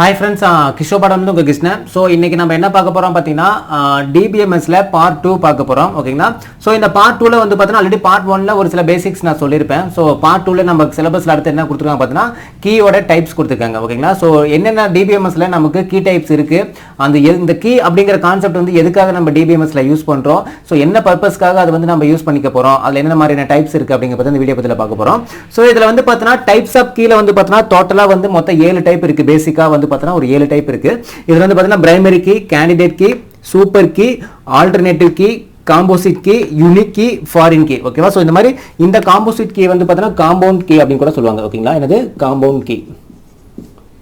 Hi friends, கிஷோபாடம் உங்க Krishnan. So இன்னைக்கு நம்ம என்ன பார்க்க போறோம் பார்த்தீங்கன்னா டிபிஎம்எஸ்ல பார்ட் 2 பார்க்க போறோம். ஓகேங்களா? ஸோ இந்த பார்ட் 2ல வந்து பார்த்தீங்கன்னா ஆல்ரெடி பார்ட் 1ல ஒரு சில பேசிக்ஸ் நான் சொல்லியிருப்பேன். ஸோ பார்ட் 2ல நம்ம சிலபஸ்ல அடுத்து என்ன கொடுத்துருக்காங்க பார்த்தீங்கன்னா கீயோட டைப்ஸ் கொடுத்துருக்காங்க. ஓகேங்களா? ஸோ என்னென்ன டிபிஎம்எஸ்ல நமக்கு கீ டைப்ஸ் இருக்கு, இந்த கீ அப்படிங்கிற கான்செப்ட் வந்து எதுக்காக நம்ம டிபிஎம்எஸ்ல யூஸ் பண்றோம், ஸோ என்ன பர்பஸ்க்காக அது வந்து நம்ம யூஸ் பண்ணிக்க போறோம், அதுல என்ன மாதிரியான டைப்ஸ் இருக்கு அப்படிங்கிறத இந்த வீடியோ பத்தில பார்க்க போறோம். ஸோ இதுல வந்து பார்த்தீங்கன்னா டைப்ஸ் ஆஃப் கீல வந்து பார்த்தீங்கன்னா டோட்டலா வந்து மொத்தம் 7 டைப் இருக்கு. பேசிக்கா வந்து பார்த்தீங்கன்னா ஒரு 7 டைப் இருக்கு. இதுல வந்து பார்த்தீங்கன்னா primary key, candidate key, super key, alternative key, composite key, unique key, foreign key. ஓகேவா? ஸோ இந்த மாதிரி இந்த காம்போசிட் கீ வந்து பார்த்தீங்கன்னா காம்பவுண்ட் கீ அப்படின்னு கூட சொல்லுவாங்க. ஓகேங்களா? என்னது காம்பவுண்ட் கீ.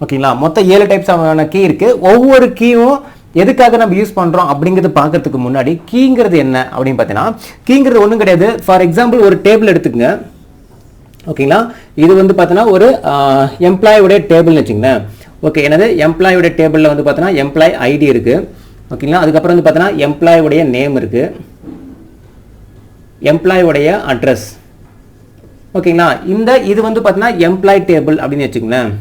ஓகேங்களா? மொத்தம் 7 டைப்ஸ் ஆன கீ இருக்கு. ஒவ்வொரு கீயும் எதுக்காக நம்ம யூஸ் பண்றோம் அப்படிங்கிறது பார்க்கறதுக்கு முன்னாடி கீங்கிறது என்ன அப்படின்னு பார்த்தீங்கன்னா கீங்கிறது ஒன்றும் கிடையாது. ஃபார் எக்ஸாம்பிள் ஒரு டேபிள் எடுத்துக்கங்க. ஓகேங்களா? இது வந்து பார்த்தீங்கன்னா ஒரு எம்ப்ளாயோட டேபிள்னு வச்சுங்களேன். ஓகே, என்னது எம்ப்ளாயோட டேபிளில் வந்து பார்த்தீங்கன்னா எம்ப்ளாய் ஐடி இருக்கு. ஓகேங்களா? அதுக்கப்புறம் வந்து பார்த்தீங்கன்னா எம்ப்ளாயோடைய நேம் இருக்கு, எம்ப்ளாயோடைய அட்ரஸ். ஓகேங்களா? இது வந்து பார்த்தீங்கன்னா எம்ப்ளாய் டேபிள் அப்படின்னு வச்சுக்கோங்களேன்.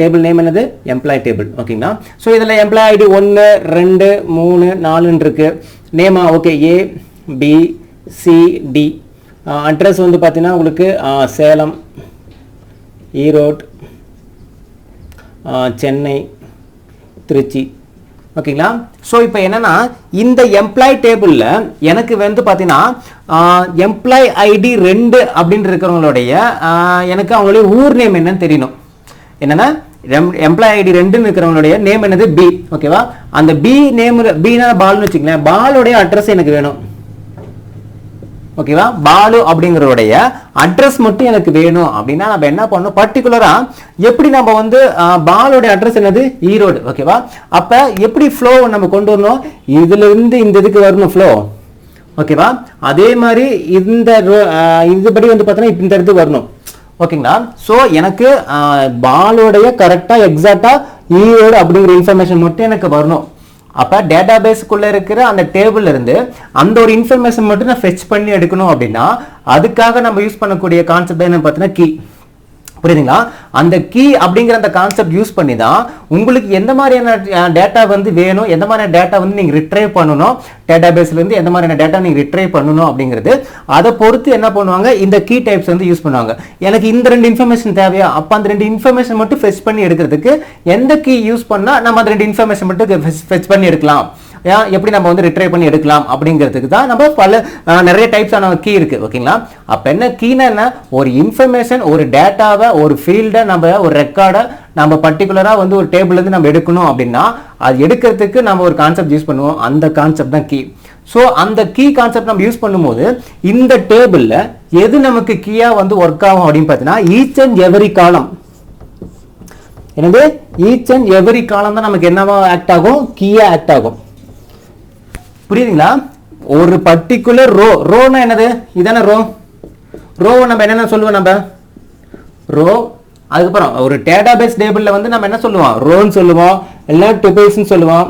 டேபிள் நேம் என்னது? Employee table. ஓகேங்களா? ஸோ இதில் எம்ப்ளாய் ஐடி 1 2 3 4 இருக்கு. நேமா okay, A B C D. Address வந்து பார்த்தீங்கன்னா உங்களுக்கு சேலம், ஈரோடு, சென்னை, திருச்சி. ஓகேங்களா? ஸோ இப்போ என்னன்னா இந்த எம்ப்ளாய் டேபிளில் எனக்கு வந்து பார்த்தீங்கன்னா எம்ப்ளாய் ஐடி 2 அப்படின்னு இருக்கிறவங்களுடைய எனக்கு அவங்களுடைய ஊர் நேம் என்னன்னு தெரியணும். என்னன்னா எம்ப்ளாய் ஐடி 2 இருக்கிறவங்களுடைய நேம் என்னது? பி. ஓகேவா? அந்த பி நேம் பினா பால்னு வச்சுக்கலேன். பாலுடைய அட்ரஸ் எனக்கு வேணும். ஓகேவா? பாலு அப்படிங்கிறோடைய அட்ரஸ் மட்டும் எனக்கு வேணும் அப்படின்னா நம்ம என்ன பண்ணணும், பர்டிகுலரா எப்படி நம்ம வந்து பாலோட அட்ரஸ் என்னது? ஈரோடு. ஓகேவா? அப்ப எப்படி ஃப்ளோ நம்ம கொண்டு வரணும், இதுல இருந்து இந்த இதுக்கு வரணும் ஃப்ளோ. ஓகேவா? அதே மாதிரி இதுபடி வந்து பார்த்தோன்னா இந்த இடத்துக்கு வரணும். ஓகேங்களா? ஸோ எனக்கு பாலோடைய கரெக்டா எக்ஸாக்டா ஈரோடு அப்படிங்கிற இன்ஃபர்மேஷன் மட்டும் எனக்கு வரணும். அப்ப டேட்டா பேஸ்க்குள்ள இருக்கிற அந்த டேபிள் இருந்து அந்த ஒரு இன்ஃபர்மேஷன் மட்டும் நான் ஃபெச் பண்ணி எடுக்கணும் அப்படின்னா அதுக்காக நம்ம யூஸ் பண்ணக்கூடிய கான்செப்ட் என்ன பார்த்தீங்கன்னா கீ. புரியுதுங்களா? அந்த கீ அப்படிங்கிற அந்த கான்செப்ட் யூஸ் பண்ணி தான் உங்களுக்கு எந்த மாதிரியான டேட்டா வந்து வேணும், எந்த மாதிரியான டேட்டா வந்து நீங்க ரிட்ரைவ் பண்ணணும், டேட்டா பேஸ்ல இருந்து எந்த மாதிரியான டேட்டா நீங்க ரிட்ரைவ் பண்ணணும் அப்படிங்கிறது அதை பொறுத்து என்ன பண்ணுவாங்க, இந்த கீ டைப்ஸ் வந்து யூஸ் பண்ணுவாங்க. எனக்கு இந்த 2 இன்ஃபர்மேஷன் தேவையா, அப்ப அந்த 2 இன்ஃபர்மேஷன் மட்டும் ஃபெச் பண்ணி எடுக்கிறதுக்கு எந்த கீ யூஸ் பண்ணா நம்ம அந்த 2 இன்ஃபர்மேஷன் மட்டும் ஃபெச் பண்ணி எடுக்கலாம், எப்படி நம்ம வந்து ரிட்ரைவ் பண்ணி எடுக்கலாம் அப்படிங்கிறதுக்கு தான் நம்ம நிறைய டைப்ஸ் ஆன கீ இருக்கு. ஓகேங்களா? அப்ப என்ன கீனா என்ன, ஒரு இன்ஃபர்மேஷன், ஒரு டேட்டாவை, ஒரு ஃபீல்டை, நம்ம ஒரு ரெக்கார்டை நம்ம பர்டிகுலரா வந்து ஒரு டேபிள் இருந்து நம்ம எடுக்கணும் அப்படின்னா அது எடுக்கிறதுக்கு நம்ம ஒரு கான்செப்ட் யூஸ் பண்ணுவோம். அந்த கான்செப்ட் தான் கீ. ஸோ அந்த கீ கான்செப்ட் நம்ம யூஸ் பண்ணும்போது இந்த டேபிள்ல எது நமக்கு கீயா வந்து ஒர்க் ஆகும் அப்படின்னு பார்த்தீங்கன்னா ஈச் அண்ட் எவரி காலம். எனவே ஈச் அண்ட் எவரி காலம் தான் நமக்கு என்னவா ஆக்ட் ஆகும், கீயா ஆக்ட் ஆகும். புரியுதுங்களா? ஒரு பர்டிகுலர் ரோனா என்னது? இதான ரோவை நம்ம என்னென்ன சொல்லுவோம், நம்ம ரோ. அதுக்கப்புறம் ஒரு டேட்டாபேஸ் டேபிள்ல வந்து நம்ம என்ன சொல்லுவோம், ரோன்னு சொல்லுவோம், இல்லை டூபிள்ஸ்னு சொல்லுவோம்.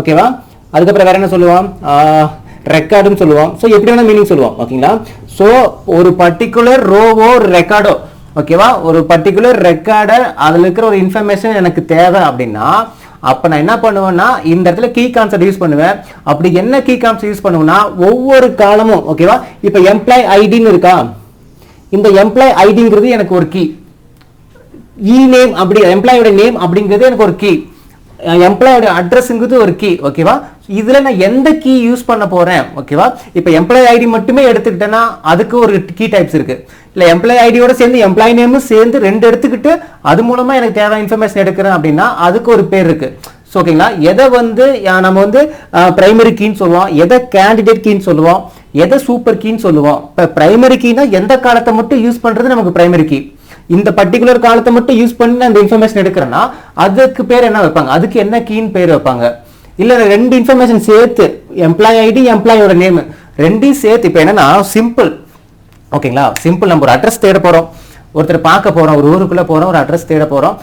ஓகேவா? அதுக்கப்புறம் வேற என்ன சொல்லுவோம், ரெக்கார்டுன்னு சொல்லுவோம். ஸோ எப்படி வேணா மீனிங் சொல்லுவோம். ஓகேங்களா? ஸோ ஒரு பர்டிகுலர் ரோவோ ஒரு ரெக்கார்டோ, ஓகேவா, ஒரு பர்டிகுலர் ரெக்கார்டை அதுல இருக்கிற ஒரு இன்ஃபர்மேஷன் எனக்கு தேவை அப்படின்னா அப்ப நான் என்ன பண்ணுவேன்னா இந்த இடத்துல கீ கான்செப்ட் யூஸ் பண்ணுவேன். அப்படி என்ன கீ கான்செப்ட் யூஸ் பண்ணுவேன்னா ஒவ்வொரு காலமும், ஓகேவா, இப்ப எம்ப்ளாய் ஐடின்னு இருக்கா, இந்த எம்ப்ளாய் ஐடிங்கிறது எனக்கு ஒரு கீ. நேம் அப்படி எம்ப்ளாயோட நேம் அப்படிங்கிறது எனக்கு ஒரு கீ. எம்ப்ளாயோட அட்ரஸ்ங்கிறது ஒரு கீ. ஓகேவா? இதுல நான் எந்த கீ யூஸ் பண்ண போறேன், ஓகேவா, இப்ப எம்ப்ளாய் ஐடி மட்டுமே எடுத்துக்கிட்டேன்னா அதுக்கு ஒரு கீ டைப்ஸ் இருக்கு. இல்ல எம்ப்ளாய் ஐடியோட சேர்ந்து எம்ப்ளாய் நேமும் சேர்ந்து 2 எடுத்துக்கிட்டு அது மூலமா எனக்கு தேவையான இன்ஃபர்மேஷன் எடுக்கிறேன் அப்படின்னா அதுக்கு ஒரு பேர் இருக்கு. ஓகேங்களா? எதை வந்து நம்ம வந்து பிரைமரி கீன்னு சொல்லுவோம், எதை கேண்டிடேட் கீன்னு சொல்லுவோம், எதை சூப்பர் கீன்னு சொல்லுவோம். இப்ப பிரைமரி கீனா எந்த காலத்தை மட்டும் யூஸ் பண்றது நமக்கு பிரைமரி கீ. இந்த பர்டிகுலர் காலத்தை மட்டும் யூஸ் பண்ணி அந்த இன்ஃபர்மேஷன் எடுக்கிறேன்னா அதுக்கு பேர் என்ன வைப்பாங்க, அதுக்கு என்ன கீன்னு பேர் வைப்பாங்க. இல்ல 2 இன்ஃபர்மேஷன் சேர்த்து எம்ப்ளாய் ஐடி எம்ப்ளாயோட நேம் 2 சேர்த்து. இப்ப என்னன்னா சிம்பிள். ஓகேங்களா? சிம்பிள். நம்ம ஒரு அட்ரஸ் தேட போறோம், ஒருத்தர் பார்க்க போறோம், ஒரு ஊருக்குள்ள போறோம், ஒரு அட்ரஸ் தேட போறோம்,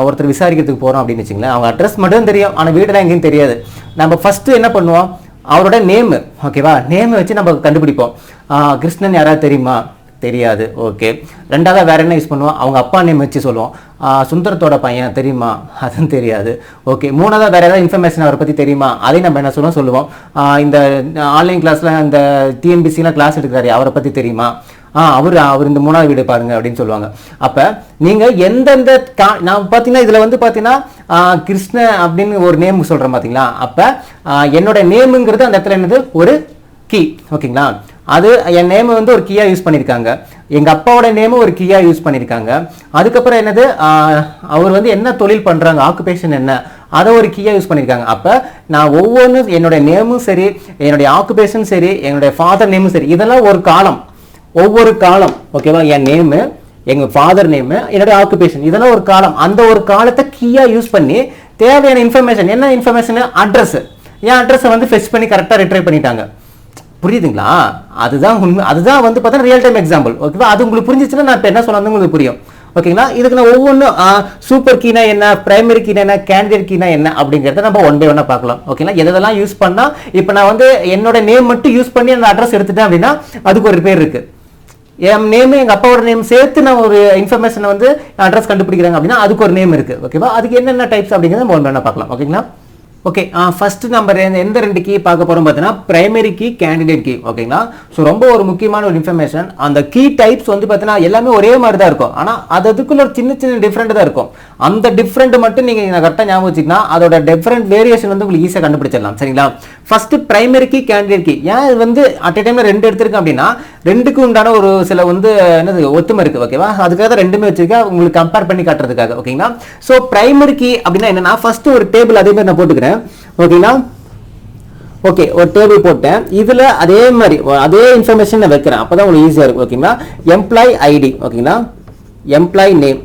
ஒருத்தர் விசாரிக்கிறதுக்கு போறோம் அப்படின்னு வச்சுங்களேன். அவங்க அட்ரஸ் மட்டும் தெரியும், ஆனா வீடுலாம் எங்கேயும் தெரியாது. நம்ம ஃபர்ஸ்ட் என்ன பண்ணுவோம், அவரோட நேம், ஓகேவா, நேம் வச்சு நம்ம கண்டுபிடிப்போம். கிருஷ்ணன் யாராவது தெரியுமா, தெரியாது. ஓகே, ரெண்டாவது வேற என்ன யூஸ் பண்ணுவோம்? அவங்க அப்பா நேம் வச்சு சொல்லுவோம். சுந்தரத்தோட பையன் தெரியுமா? அதுவும் தெரியாது. ஓகே, மூணாவது வேற ஏதாவது இன்ஃபர்மேஷன் அவரை பற்றி தெரியுமா? அதையும் நம்ம என்ன சொல்லுவோம். இந்த ஆன்லைன் கிளாஸில் இந்த டிஎன்பிசிலாம் கிளாஸ் எடுக்கிறாரு, அவரை பற்றி தெரியுமா? அவர் இந்த மூணாவது வீடு பாருங்க அப்படின்னு சொல்லுவாங்க. அப்ப நீங்க எந்தெந்த நான் பாத்தீங்கன்னா இதுல வந்து பாத்தீங்கன்னா கிருஷ்ண அப்படின்னு ஒரு நேம் சொல்றேன் பாத்தீங்களா. அப்ப என்னோட நேமுங்கிறது அந்த இடத்துல என்னது? ஒரு கீ. ஓகேங்களா, அது என் நேம் வந்து ஒரு கீயா யூஸ் பண்ணியிருக்காங்க. எங்க அப்பாவோட நேமும் ஒரு கீயா யூஸ் பண்ணியிருக்காங்க. அதுக்கப்புறம் என்னது? அவர் வந்து என்ன தொழில் பண்றாங்க, ஆக்குபேஷன் என்ன, அதை ஒரு கீயா யூஸ் பண்ணியிருக்காங்க. அப்ப நான் ஒவ்வொன்றும் என்னோட நேமும் சரி, என்னுடைய ஆக்குபேஷன் சரி, என்னுடைய ஃபாதர் நேமும் சரி, இதெல்லாம் ஒரு காலம், ஒவ்வொரு காலம். ஓகேவா, என் நேமு, எங்க ஃபாதர் நேமு, என்னோட ஆக்குபேஷன், இதெல்லாம் ஒரு காலம். அந்த ஒரு காலத்தை கீயா யூஸ் பண்ணி தேவையான இன்ஃபர்மேஷன், என்ன இன்ஃபர்மேஷன்? அட்ரஸ். என் அட்ரஸை வந்து ஃபெச் பண்ணி கரெக்டாக ரிட்ரைவ் பண்ணிட்டாங்க. புரியுதுங்களா? அதுதான் உண்மை. அதுதான் வந்து பார்த்தா ரியல் டைம் எக்ஸாம்பிள். ஓகேவா, அது உங்களுக்கு புரிஞ்சிச்சுன்னா நான் இப்போ என்ன சொன்னது உங்களுக்கு புரியும். ஓகேங்களா, இதுக்கு நான் ஒவ்வொன்றும் சூப்பர் கீனா என்ன, பிரைமரி கீனா என்ன, கேண்டிடேட் கீனா என்ன அப்படிங்கிறத நம்ம ஒன் பை ஒன்னா பார்க்கலாம். ஓகேங்களா, எதெல்லாம் யூஸ் பண்ணா இப்போ நான் வந்து என்னோட நேம் மட்டும் யூஸ் பண்ணி அந்த அட்ரஸ் எடுத்துட்டேன் அப்படின்னா அதுக்கு ஒரு பேர் இருக்கு. என் நேம் எங்க அப்பாவோட நேம் சேர்த்து நான் ஒரு இன்ஃபர்மேஷனை வந்து அட்ரஸ் கண்டுபிடிக்கிறாங்க அப்படின்னா அதுக்கு ஒரு நேம் இருக்கு. ஓகேவா, அதுக்கு என்னென்ன டைப்ஸ் அப்படிங்கிறத நம்ம ஒன் பை ஒன்னா பார்க்கலாம். ஓகேங்களா, ஓகே, ஃபர்ஸ்ட் நம்பர் எந்த ரெண்டு கீ பார்க்க போறோம் பார்த்தீங்கன்னா பிரைமரி கீ, கேண்டிடேட் கீ. ஓகேங்களா, ஸோ ரொம்ப ஒரு முக்கியமான ஒரு இன்ஃபர்மேஷன். அந்த கீ டைப்ஸ் வந்து பார்த்தீங்கன்னா எல்லாமே ஒரே மாதிரி தான் இருக்கும், ஆனால் அதுக்குள்ள ஒரு சின்ன சின்ன டிஃப்ரெண்ட் தான் இருக்கும். அந்த டிஃப்ரெண்ட் மட்டும் நீங்க கரெக்டாக ஞாபகம் வச்சுக்கினா அதோட டிஃப்ரெண்ட் வேரியேஷன் வந்து உங்களுக்கு ஈஸியாக கண்டுபிடிச்சிடலாம். சரிங்களா, first primary key, candidate key. ஏன் இது வந்து அட் எ டைம்ல ரெண்டு எடுத்திருக்கேன் அப்படின்னா ரெண்டுக்கு உண்டான ஒரு சில வந்து என்னது ஒத்துமை இருக்கு. ஓகேவா, அதுக்காக தான் ரெண்டுமே வச்சிருக்கேன் உங்களுக்கு கம்பேர் பண்ணி காட்டுறதுக்காக. ஓகேங்களா, ஸோ பிரைமரி கீ அப்படின்னா என்னன்னா ஃபர்ஸ்ட் ஒரு டேபிள் அதே மாதிரி நான் போட்டுக்கிறேன். ஓகேங்களா, ஓகே, ஒரு டேபிள் போட்டேன். இதுல அதே மாதிரி அதே இன்ஃபர்மேஷன் நான் வைக்கிறேன், அப்பதான் உங்களுக்கு ஈஸியா இருக்கும். ஓகேங்களா, எம்ப்ளாய் ஐடி, ஓகேங்களா, எம்ப்ளாய் நேம்,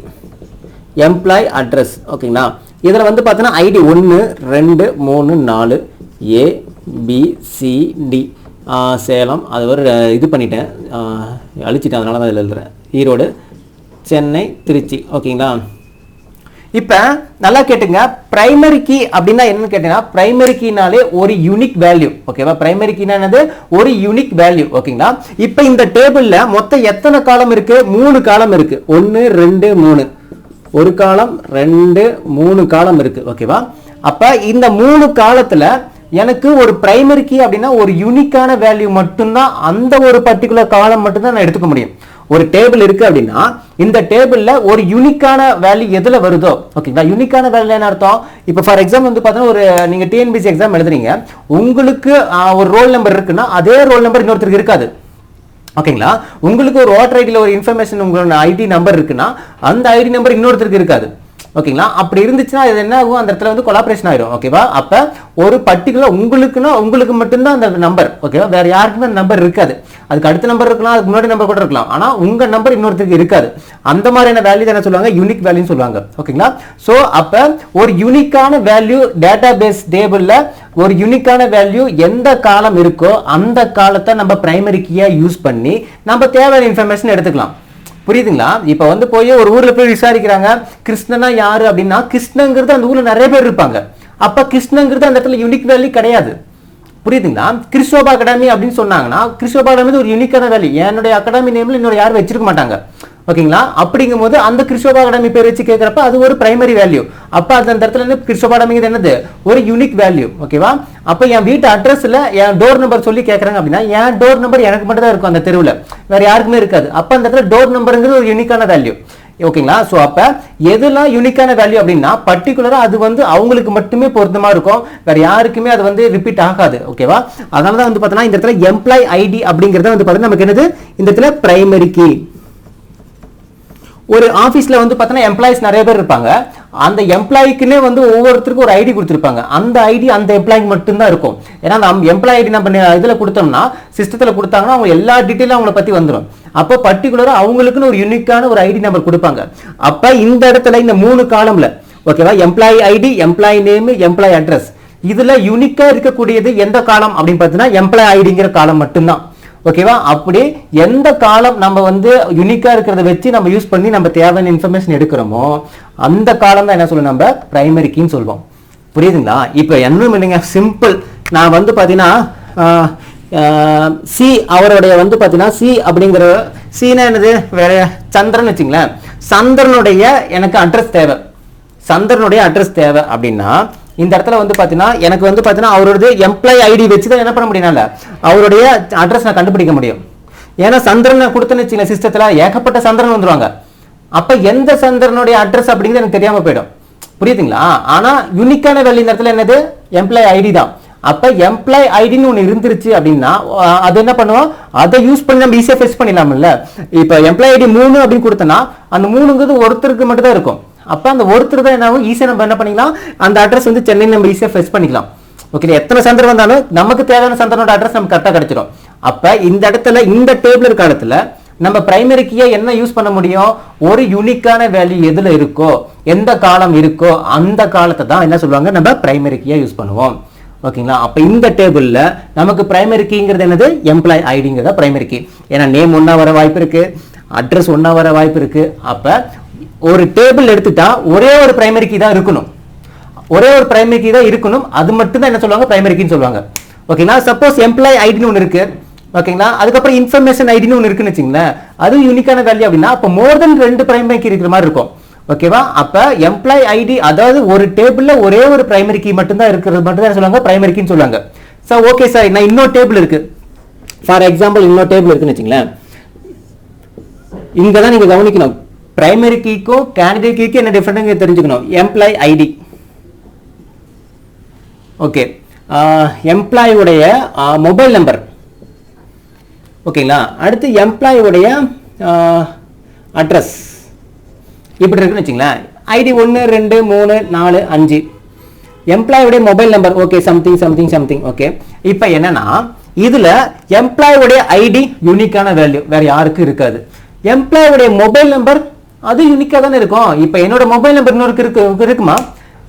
எம்ப்ளாய் அட்ரஸ். ஓகேங்களா, இதுல வந்து பார்த்தீங்கன்னா ஐடி 1 2 3 4 ஏ பி சி டி, சேலம், அது ஒரு இது பண்ணிட்டேன், அழிச்சிட்டேன், அதனால தான் இதில் எழுதுறேன். ஈரோடு, சென்னை, திருச்சி. ஓகேங்களா, இப்போ நல்லா கேட்டுங்க, பிரைமரி கீ அப்படின்னா என்னன்னு கேட்டீங்கன்னா பிரைமரி கீனாலே ஒரு யூனிக் வேல்யூ. ஓகேவா, பிரைமரி கீனா என்னது? ஒரு யூனிக் வேல்யூ. ஓகேங்களா, இப்போ இந்த டேபிள்ல மொத்தம் எத்தனை காலம் இருக்கு? 3 காலம் இருக்கு. 1 2 3, ஒரு காலம் 2 3 காலம் இருக்கு. ஓகேவா, அப்ப இந்த 3 காலத்துல எனக்கு ஒரு பிரைமரி கீ அப்படின்னா ஒரு யூனிக்கான வேல்யூ மட்டும்தான், அந்த ஒரு பர்டிகுலர் காலம் மட்டும்தான் நான் எடுத்துக்க முடியும். ஒரு டேபிள் இருக்கு அப்படின்னா இந்த டேபிள்ல ஒரு யூனிக்கான வேல்யூ எதுல வருதோ. ஓகேங்களா, யூனிக்கான வேல்யூ என்ன அர்த்தம்? இப்போ ஃபார் எக்ஸாம்பிள் வந்து பார்த்தீங்கன்னா ஒரு நீங்க டிஎன்பிசி எக்ஸாம் எழுதுறீங்க, உங்களுக்கு ஒரு ரோல் நம்பர் இருக்குன்னா அதே ரோல் நம்பர் இன்னொருத்தருக்கு இருக்காது. ஓகேங்களா, உங்களுக்கு ஒரு ஓட்டர் ஐடியில் ஒரு இன்ஃபர்மேஷன் உங்களோட ஐடி நம்பர் இருக்குன்னா அந்த ஐடி நம்பர் இன்னொருத்தருக்கு இருக்காது. ஓகேங்களா, அப்படி இருந்துச்சுன்னா இது என்ன ஆகும்? அந்த இடத்துல வந்து கொலாபரேஷன் ஆயிடும். ஓகேவா, அப்ப ஒரு பர்டிகுலர் உங்களுக்குன்னா உங்களுக்கு மட்டும்தான் அந்த நம்பர். ஓகேவா, வேற யாருக்குமே அந்த நம்பர் இருக்காது. அதுக்கு அடுத்த நம்பர் இருக்கலாம், அதுக்கு முன்னாடி நம்பர் கூட இருக்கலாம், ஆனா உங்க நம்பர் இன்னொருத்தருக்கு இருக்காது. அந்த மாதிரியான வேல்யூ என்ன சொல்லுவாங்க? யூனிக் வேல்யூன்னு சொல்லுவாங்க. ஓகேங்களா, சோ அப்ப ஒரு யூனிக்கான வேல்யூ டேட்டா பேஸ் டேபிள்ல ஒரு யூனிக்கான வேல்யூ எந்த காலம் இருக்கோ அந்த காலத்தை நம்ம பிரைமரி கீயா யூஸ் பண்ணி நம்ம தேவையான இன்ஃபர்மேஷன் எடுத்துக்கலாம். புரியுதுங்களா? இப்ப வந்து போய் ஒரு ஊர்ல போய் விசாரிக்கிறாங்க கிருஷ்ணனா யாரு அப்படின்னா கிருஷ்ணங்கிறது அந்த ஊர்ல நிறைய பேர் இருப்பாங்க. அப்ப கிருஷ்ணங்கிறது அந்த இடத்துல யூனிக் வேல்யூ கிடையாது. புரியுதுங்களா? கிறிஸ்டோபா அகாடமி அப்படின்னு சொன்னாங்கன்னா கிறிஸ்டோபா அகாடமி ஒரு யூனிக்கான வேல்யூ. என்னுடைய அகாடமி நேம்ல இன்னொரு யாரும் வச்சிருக்க மாட்டாங்க. ஓகேங்களா, அப்படிங்கும் போது அந்த கிறிஸ்டோபா அகாடமி பேர் வச்சு கேட்கறப்ப அது ஒரு பிரைமரி வேல்யூ. அப்ப அந்த இடத்துல இருந்து கிறிஸ்டோபா அகாடமி என்னது? ஒரு யூனிக் வேல்யூ. ஓகேவா, அப்ப என் வீட்டு அட்ரஸ்ல என் டோர் நம்பர் சொல்லி கேட்கறாங்க அப்படின்னா என் டோர் நம்பர் எனக்கு மட்டும் தான் இருக்கும் அந்த தெருவில், வேற யாருக்குமே இருக்காது. அப்ப அந்த இடத்துல டோர் நம்பருங்கிறது ஒரு யூனிக்கான வேல்யூ. ஓகேங்களா, சோ அப்ப எதெல்லாம் யூனிக்கான வேல்யூ அப்படின்னா பர்டிகுலரா அது வந்து அவங்களுக்கு மட்டுமே பொருத்தமா இருக்கும், வேற யாருக்குமே அது வந்து ரிப்பீட் ஆகாது. ஓகேவா, அதனால தான் வந்து பார்த்தீங்கன்னா இந்த இடத்துல எம்ப்ளாய் ஐடி அப்படிங்கறத வந்து பார்த்தீங்கன்னா நமக்கு என்னது? இந்த இடத்துல பிரைமரி கீ. ஒரு ஆபீஸ்ல வந்து பார்த்தீங்கன்னா எம்ப்ளாயிஸ் நிறைய பேர் இருப்பாங்க. அந்த எம்ப்ளாய்க்குன்னே வந்து ஒவ்வொருத்தருக்கும் ஒரு ஐடி கொடுத்துருப்பாங்க. அந்த ஐடி அந்த எம்ப்ளாய்க்கு மட்டும்தான் இருக்கும். ஏன்னா அந்த எம்ப்ளாய் ஐடி நம்ம இதுல கொடுத்தோம்னா சிஸ்டத்துல கொடுத்தாங்கன்னா அவங்க எல்லா டீட்டெயிலும் அவங்கள பத்தி வந்துடும். அப்போ பர்டிகுலரா அவங்களுக்குன்னு ஒரு யூனிக்கான ஒரு ஐடி நம்பர் கொடுப்பாங்க. அப்ப இந்த இடத்துல இந்த 3 காலம்ல ஓகேவா, employee ID, employee name, employee address, இதுல யூனிக்கா இருக்கக்கூடியது எந்த காலம் அப்படின்னு பார்த்தீங்கன்னா எம்ப்ளாய் ஐடிங்கிற காலம் மட்டும்தான். ஓகேவா, அப்படி எந்த காலம் நம்ம வந்து யூனிக்கா இருக்கிறத வச்சு நம்ம யூஸ் பண்ணி நம்ம தேவையான இன்ஃபர்மேஷன் எடுக்கிறோமோ அந்த காலம் தான் என்ன சொல்லுவோம்? நம்ம பிரைமரி கீன்னு சொல்லுவோம். புரியுதுங்களா? இப்போ என்ன இல்லைங்க, சிம்பிள். நான் வந்து பார்த்தீங்கன்னா சி அவருடைய வந்து பார்த்தீங்கன்னா சி அப்படிங்கிற சீனா என்னது வேற சந்திரன் வச்சுங்களேன். சந்திரனுடைய எனக்கு அட்ரஸ் தேவை, சந்திரனுடைய அட்ரஸ் தேவை அப்படின்னா இந்த இடத்துல வந்து பார்த்தீங்கன்னா எனக்கு வந்து பார்த்தீங்கன்னா அவருடைய எம்ப்ளாய் ஐடி வச்சு தான் என்ன பண்ண முடியும்னால அவருடைய அட்ரஸ் நான் கண்டுபிடிக்க முடியும். ஏன்னா சந்திரனை கொடுத்தேன்னு வச்சுங்களேன் சிஸ்டத்தில் ஏகப்பட்ட சந்திரன் வந்துருவாங்க. அப்போ எந்த சந்திரனுடைய அட்ரஸ் அப்படிங்கிறது எனக்கு தெரியாமல் போயிடும். புரியுதுங்களா? ஆனால் யூனிக்கான வேல்யூ இந்த இடத்துல என்னது எம்ப்ளாய் ஐடி தான். அப்போ எம்ப்ளாய் ஐடின்னு ஒன்று இருந்துருச்சு அப்படின்னா அது என்ன பண்ணுவோம், அதை யூஸ் பண்ணி நம்ம ஈஸியாக ஃபெச் பண்ணிடலாம்ல. இப்போ எம்ப்ளாய் ஐடி 3 அப்படின்னு கொடுத்தோன்னா அந்த 3ங்கிறது ஒருத்தருக்கு மட்டும் தான் இருக்கும். அப்போ அந்த ஒருத்தர் தான் என்ன ஈஸியாக நம்ம என்ன பண்ணிக்கலாம், அந்த அட்ரஸ் வந்து சென்னை நம்ம ஈஸியாக ஃபெச் பண்ணிக்கலாம். ஓகே, எத்தனை சந்திரன் வந்தாலும் நமக்கு தேவையான சந்திரனோட அட்ரஸ் நமக்கு கரெக்டாக கிடைச்சிடும். அப்போ இந்த இடத்துல இந்த டேபிள் இருக்க இடத்துல நம்ம பிரைமரி கீயை என்ன யூஸ் பண்ண முடியும், ஒரு யூனிக்கான வேல்யூ எதுல இருக்கோ எந்த காலம் இருக்கோ அந்த காலத்தை தான் என்ன சொல்லுவாங்க நம்ம பிரைமரி கீயை யூஸ் பண்ணுவோம். ஓகேங்களா? அப்போ இந்த டேபிளில் நமக்கு பிரைமரி கீங்கிறது என்னது எம்ப்ளாய் ஐடிங்கிறத பிரைமரி கீ. ஏன்னா நேம் ஒன்றா வர வாய்ப்பு இருக்கு, அட்ரஸ் ஒன்றா வர வாய்ப்பு இருக்கு. அப்போ ஒரு டேபிள் எடுத்துட்டா ஒரே ஒரு பிரைமரி கீ தான் இருக்கணும், ஒரே ஒரு பிரைமரி கீ தான் இருக்கணும். அது மட்டும் தான் என்ன சொல்லுவாங்க பிரைமரி கீன்னு சொல்லுவாங்க. ஓகேங்களா? சப்போஸ் எம்ப்ளாய் ஐடின்னு ஒன்று இருக்கு, ஓகேங்களா, அதுக்கப்புறம் இன்ஃபர்மேஷன் ஐடின்னு ஒன்று இருக்குன்னு வச்சுங்களேன், அது யூனிக்கான வேல்யூ அப்படின்னா அப்போ மோர் தென் 2 பிரைமரி கீ இருக்கிற மாதிரி இருக்கும். ஓகேவா? அப்போ எம்ப்ளாய் ஐடி அதாவது ஒரு டேபிளில் ஒரே ஒரு பிரைமரி கீ மட்டும்தான் இருக்கிறது மட்டும் தான் சொல்லுவாங்க பிரைமரி கீன்னு சொல்லுவாங்க. சார் ஓகே சார், நான் இன்னொரு டேபிள் இருக்கு, ஃபார் எக்ஸாம்பிள் இன்னொரு டேபிள் இருக்குன்னு வச்சுங்களேன். இங்கே தான் நீங்கள் கவனிக்கணும், பிரைமரி கீக்கும் கேண்டிடேட் கீக்கும் என்ன டிஃபரெண்ட் தெரிஞ்சுக்கணும். எம்ப்ளாய் ஐடி, ஓகே, எம்ப்ளாயுடைய மொபைல் நம்பர், ஓகேங்களா, அடுத்து எம்ப்ளாயுடைய அட்ரஸ் இப்படி இருக்குன்னு வச்சுங்களேன். ஐடி 1 2 3 4 5, எம்ப்ளாயுடைய mobile number, okay, something something something. Okay, இப்போ என்னன்னா இதுல எம்ப்ளாயுடைய ஐடி யூனிக்கான வேல்யூ வேற யாருக்கும் இருக்காது. எம்ப்ளாயுடைய மொபைல் நம்பர் அது யூனிக்கா தானே இருக்கும். இப்போ என்னோட மொபைல் நம்பர் இன்னொருக்கு இருக்குமா?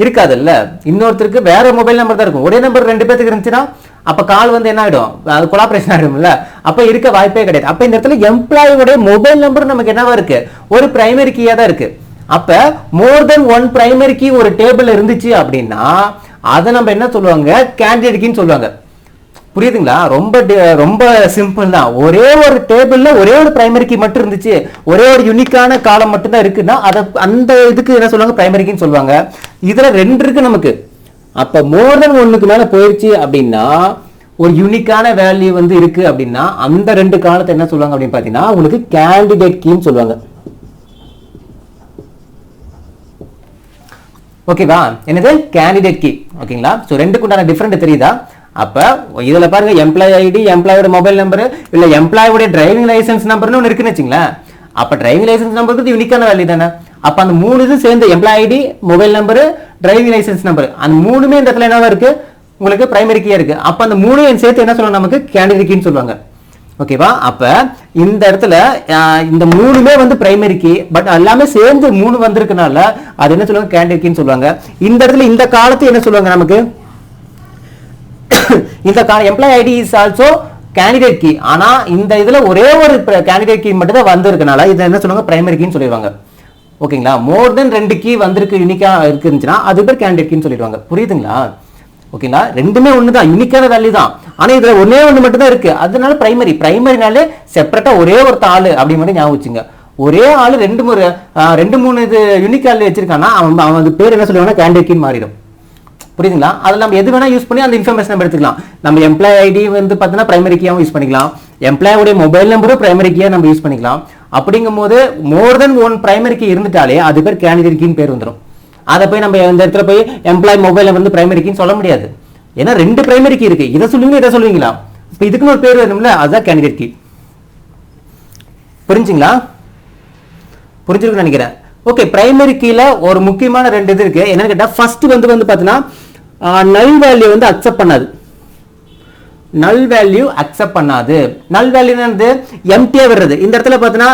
இருக்காதுல்ல. இன்னொருத்தருக்கு வேற மொபைல் நம்பர் தான் இருக்கும். ஒரே நம்பர் 2 பேருக்கு இருந்துச்சுன்னா அப்ப கால் வந்து என்ன ஆயிடும், அது கொலாபரேஷன் ஆயிடும்ல. அப்ப இருக்க வாய்ப்பே கிடையாது. அப்ப இந்த இடத்துல எம்ப்ளாயோட மொபைல் நம்பர் நமக்கு என்னவா இருக்கு, ஒரு பிரைமரி கீயா தான் இருக்கு. அப்ப மோர் தென் 1 பிரைமரி கீ ஒரு டேபிள் இருந்துச்சு அப்படின்னா அதை நம்ம என்ன சொல்லுவாங்க கேண்டிடேட் கீன்னு சொல்லுவாங்க. புரியுதுங்களா? ரொம்ப சிம்பிள் தான். ஒரே ஒரு டேபிள்ல ஒரே ஒரு பிரைமரி கீ மட்டும் இருந்துச்சு, ஒரே ஒரு யூனிக்கான காலம் மட்டும் தான் இருக்குன்னா அதை அந்த இதுக்கு என்ன சொல்லுவாங்க பிரைமரி கீன்னு சொல்லுவாங்க. இதுல 2 இருக்கு நமக்கு. அப்ப மோர் தென் 1க்கு மேல போயிடுச்சு அப்படின்னா ஒரு யூனிக்கான வேல்யூ வந்து இருக்கு அப்படின்னா அந்த 2 காலத்தை என்ன சொல்லுவாங்க அப்படின்னு பாத்தீங்கன்னா உங்களுக்கு கேண்டிடேட் கீன்னு சொல்லுவாங்க. ஓகேவா? என்னது கேண்டிடேட் கீ. ஓகேங்களா? சோ 2க்கு உண்டான டிஃபரெண்ட் தெரியுதா? அப்ப இதுல பாருங்க எம்ப்ளாய் ஐடி, எம்ப்ளாயோட மொபைல் நம்பர், இல்ல எம்ப்ளாயோட டிரைவிங் லைசன்ஸ் நம்பர்னு ஒன்று இருக்குன்னு வச்சுங்களேன். அப்ப டிரைவிங் லைசன்ஸ் நம்பருக்கு யூனிக்கான வேல்யூ தானே. அப்ப அந்த 3 இது சேர்ந்து employee ID, mobile number, driving licence number, அந்த 3மே இந்த இடத்துல என்னவா இருக்கு உங்களுக்கு பிரைமரி கீயா இருக்கு. அப்ப அந்த 3ஐயும் சேர்த்து என்ன சொல்லுவாங்க நமக்கு கேண்டிடேட் கீன்னு சொல்லுவாங்க. ஓகேவா? அப்ப இந்த இடத்துல இந்த 3மே வந்து பிரைமரி கீ, பட் எல்லாமே சேர்ந்து 3 வந்திருக்கனால அது என்ன சொல்லுவாங்க கேண்டிடேட் கீன்னு சொல்லுவாங்க. இந்த இடத்துல இந்த காலத்தை என்ன சொல்லுவாங்க நமக்கு இந்த employee ID is also candidate key. ஆனா இந்த இதுல ஒரே ஒரு கேண்டிடேட் கீ மட்டும் தான் வந்திருக்கனால இதை என்ன சொல்லுவாங்க பிரைமரி கீன்னு சொல்லிடுவாங்க. ஓகேங்களா? மோர் தென் 2 கீ வந்திருக்கு யூனிக்கா இருக்குன்னா அது பேர் கேண்டிடேட் கீன்னு சொல்லிடுவாங்க. புரியுதுங்களா? ஓகேங்களா? ரெண்டுமே ஒண்ணுதான், யூனிக்கான வேல்யூ தான். ஆனா இதுல ஒன்னே ஒண்ணு மட்டும் தான் இருக்கு, அதனால பிரைமரினாலே செப்பரேட்டா ஒரே ஒருத்த ஆளு அப்படி மட்டும் ஞாபகம் வச்சுங்க. ஒரே ஆளு 2-3 இது யூனிக் வேல்யூ வச்சிருக்கானா அவன் பேர் என்ன சொல்லுவாங்கன்னா கேண்டிடேட் கீன்னு மாறிடும். புரியுதுங்களா? அதில் நம்ம எது வேணா யூஸ் பண்ணி அந்த இன்ஃபர்மேஷன் நம்ம எடுத்துக்கலாம். நம்ம எம்ப்ளாய் ஐடி வந்து பார்த்தீங்கன்னா பிரைமரி கீயாவும் யூஸ் பண்ணிக்கலாம், எம்ப்ளாயோடைய மொபைல் நம்பரும் பிரைமரி கீயா நம்ம யூஸ் பண்ணிக்கலாம். அப்படிங்கும் போது மோர் தென் 1 பிரைமரி கீ இருந்துட்டாலே அது பேர் கேண்டிடேட் கீன்னு பேர் வந்துடும். அதை போய் நம்ம இந்த இடத்துல போய் எம்ப்ளாய் மொபைல் வந்து பிரைமரி கீன்னு சொல்ல முடியாது. ஏன்னா 2 பிரைமரி கீ இருக்கு, இதை சொல்லுவீங்க இதை சொல்லுவீங்களா? இப்போ இதுக்குன்னு ஒரு பேர் வேணும்ல, அதுதான் கேண்டிடேட் கீ. புரிஞ்சுங்களா? புரிஞ்சிருக்குன்னு நினைக்கிறேன். ஓகே, பிரைமரி கீல ஒரு முக்கியமான 2 இது இருக்கு. என்னன்னு கேட்டா ஃபர்ஸ்ட் வந்து பார்த்தீங்கன்னா நல் வேல்யூ வந்து அக்செப்ட் பண்ணாது. நல் வேல்யூ அக்செப்ட் பண்ணாது. நல் வேல்யூ என்னது எம்டியா வருது. இந்த இடத்துல பார்த்தீங்கன்னா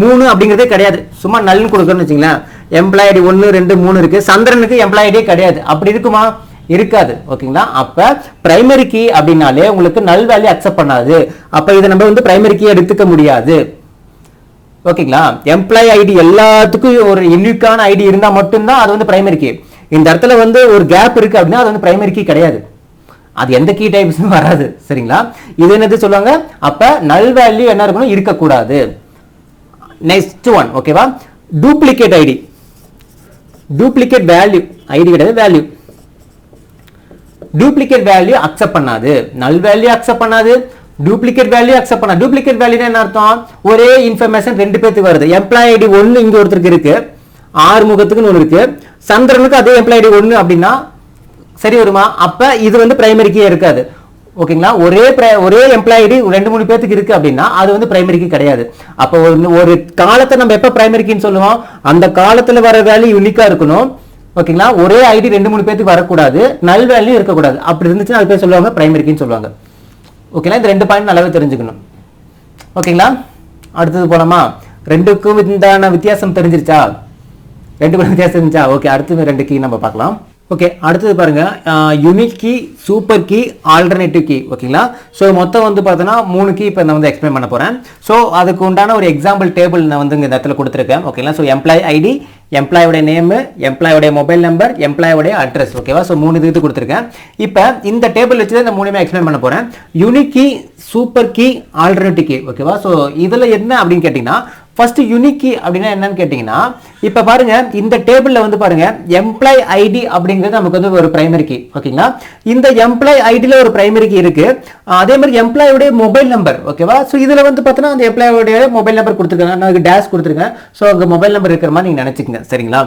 3 அப்படிங்கிறதே கிடையாது, சும்மா நல்னு கொடுக்கணும்னு வச்சுங்களேன். எம்ப்ளாய் ஐடி 1 2 3 இருக்கு, சந்திரனுக்கு எம்ப்ளாய் ஐடியே கிடையாது. அப்படி இருக்குமா? இருக்காது. ஓகேங்களா? அப்ப பிரைமரி கீ அப்படின்னாலே உங்களுக்கு நல் வேல்யூ அக்செப்ட் பண்ணாது. அப்ப இதை நம்ம வந்து பிரைமரி கீ எடுத்துக்க முடியாது. ஓகேங்களா? எம்ப்ளாய் ஐடி எல்லாத்துக்கும் ஒரு யூனிக்கான ஐடி இருந்தா மட்டும்தான் அது வந்து பிரைமரி கீ. இந்த இடத்துல வந்து ஒரு கேப் இருக்கு அப்படின்னா அது வந்து பிரைமரி கீ கிடையாது. அது எந்த கீ டைப்ஸும் வராது. சரிங்களா? இது என்னது சொல்லுவாங்க, அப்ப நல் வேல்யூ என்ன இருக்கணும், இருக்கக்கூடாது. நெக்ஸ்ட் ஒன் ஓகேவா, duplicate ID. Duplicate value, ID கிடையாது வேல்யூ. டூப்ளிகேட் வேல்யூ அக்செப்ட் பண்ணாது. நல் வேல்யூ அக்செப்ட் பண்ணாது, டூப்ளிகேட் வேல்யூ அக்செப்ட் பண்ணாது. டூப்ளிகேட் வேல்யூ என்ன அர்த்தம், ஒரே இன்ஃபர்மேஷன் ரெண்டு பேருக்கு வருது. எம்ப்ளாய் ஐடி 1 இங்க ஒருத்தருக்கு இருக்கு, ஆறுமுகத்துக்கு ஒன்று இருக்கு, சந்திரனுக்கு அதே எம்ப்ளாய் ஐடி 1 அப்படின்னா சரி வருமா? அப்ப இது வந்து பிரைமரி கீ இருக்காது. ஓகேங்களா? ஒரே எம்ப்ளாய் ஐடி 2-3 பேருக்கு இருக்கு அப்படின்னா அது வந்து பிரைமரி கீ கிடையாது. அப்ப ஒரு காலத்தை நம்ம எப்ப பிரைமரி கீன்னு சொல்லுவோம், அந்த காலத்துல வர வேல்யூ யூனிக்கா இருக்கணும். ஓகேங்களா? ஒரே ஐடி 2-3 பேருக்கு வரக்கூடாது, நல் வேல்யூ இருக்கக்கூடாது. அப்படி இருந்துச்சுன்னா அது பேர் சொல்லுவாங்க பிரைமரி கீன்னு சொல்லுவாங்க. ஓகேங்களா? இந்த 2 பாயிண்ட் நல்லாவே தெரிஞ்சுக்கணும். ஓகேங்களா? அடுத்தது போலாமா? ரெண்டுக்கும் இந்த வித்தியாசம் தெரிஞ்சிருச்சா? ரெண்டுக்கும் வித்தியாசம் தெரிஞ்சா ஓகே. அடுத்து 2 கீ நம்ம பார்க்கலாம். ஓகே, அடுத்தது பாருங்க, unique key, super key, alternative key. ஓகேங்களா? ஸோ மொத்தம் வந்து பார்த்தோன்னா 3 கீ இப்போ நான் வந்து எக்ஸ்பிளைன் பண்ண போறேன். ஸோ அதுக்கு உண்டான ஒரு எக்ஸாம்பிள் டேபிள் நான் வந்து இந்த இடத்துல கொடுத்துருக்கேன். ஓகேங்களா? ஸோ எம்ப்ளாய் ஐடி, எம்ப்ளாயோட நேம், எம்ப்ளாயோட மொபைல் நம்பர், எம்ப்ளாயோட அட்ரஸ். ஓகேவா? ஸோ 3 இது கொடுத்துருக்கேன். இப்போ இந்த டேபிள் வச்சு தான் இந்த 3மே எக்ஸ்பிளைன் பண்ண போறேன். Unique key, super key, alternative key. ஓகேவா? ஸோ இதுல என்ன அப்படின்னு கேட்டீங்கன்னா, ஃபர்ஸ்ட் யூனிக் கீ அப்படின்னா என்னன்னு கேட்டீங்கன்னா, இப்ப பாருங்க இந்த டேபிள்ல வந்து பாருங்க எம்ப்ளாய் ஐடி அப்படிங்கிறது நமக்கு வந்து ஒரு பிரைமரி கீ. ஓகேங்களா? இந்த எம்ப்ளாய் ஐடில ஒரு பிரைமரி கீ இருக்கு, அதே மாதிரி எம்ப்ளாயோட மொபைல் நம்பர். ஓகேவா? ஸோ இதுல வந்து பார்த்தோன்னா அந்த எம்ப்ளாயோட மொபைல் நம்பர் கொடுத்துருக்காங்க, நான் டேஷ் கொடுத்துருக்கேன். ஸோ அங்கே மொபைல் நம்பர் இருக்கிற மாதிரி நீங்க நினைச்சுக்கங்க. சரிங்களா?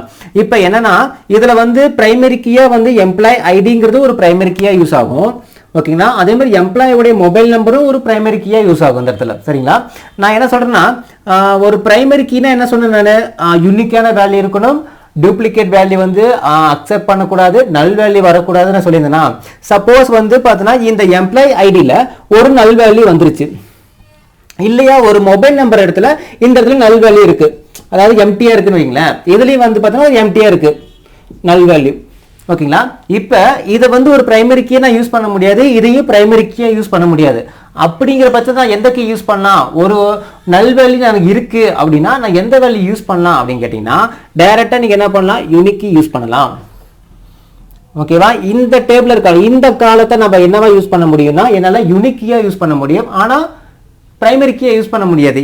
இப்போ என்னன்னா இதுல வந்து பிரைமரி கீயா வந்து எம்ப்ளாய் ஐடிங்கிறது ஒரு பிரைமரி கீயா யூஸ் ஆகும். ஓகேங்களா? அதே மாதிரி எம்ப்ளாயோட மொபைல் நம்பரும் ஒரு பிரைமரி கீயா யூஸ் ஆகும் இந்த இடத்துல. சரிங்களா? நான் என்ன சொல்றேன்னா, ஒரு பிரைமரி கீனா என்ன சொன்னேன் நான், யூனிக்கான வேல்யூ இருக்கணும், டூப்ளிகேட் வேல்யூ வந்து அக்செப்ட் பண்ணக்கூடாது, நல் வேல்யூ வரக்கூடாதுன்னு சொல்லியிருந்தேன்னா, சப்போஸ் வந்து பார்த்தோன்னா இந்த எம்ப்ளாய் ஐடியில் ஒரு நல் வேல்யூ வந்துருச்சு இல்லையா, ஒரு மொபைல் நம்பர் இடத்துல இந்த இடத்துல நல் வேல்யூ இருக்கு, அதாவது எம்டியா இருக்குன்னு வைங்களேன், இதுலயும் வந்து பார்த்தோன்னா ஒரு எம்டியா இருக்கு நல் வேல்யூ. ஓகேங்களா? இப்போ இதை வந்து ஒரு பிரைமரி கீயை நான் யூஸ் பண்ண முடியாது, இதையும் பிரைமரி கீயை யூஸ் பண்ண முடியாது. அப்படிங்கிற பட்சத்தில் நான் எந்த கீ யூஸ் பண்ணலாம், ஒரு நல் வேல்யூ எனக்கு இருக்கு அப்படின்னா நான் எந்த வேல்யூ யூஸ் பண்ணலாம் அப்படின்னு கேட்டீங்கன்னா, டைரக்டா நீங்க என்ன பண்ணலாம், யூனிக் கீ யூஸ் பண்ணலாம். ஓகேவா? இந்த டேபிள் இருக்க இந்த காலத்தை நம்ம என்னவா யூஸ் பண்ண முடியும்னா, என்னால யூனிக் கீயா யூஸ் பண்ண முடியும், ஆனா பிரைமரி கீயை யூஸ் பண்ண முடியாது.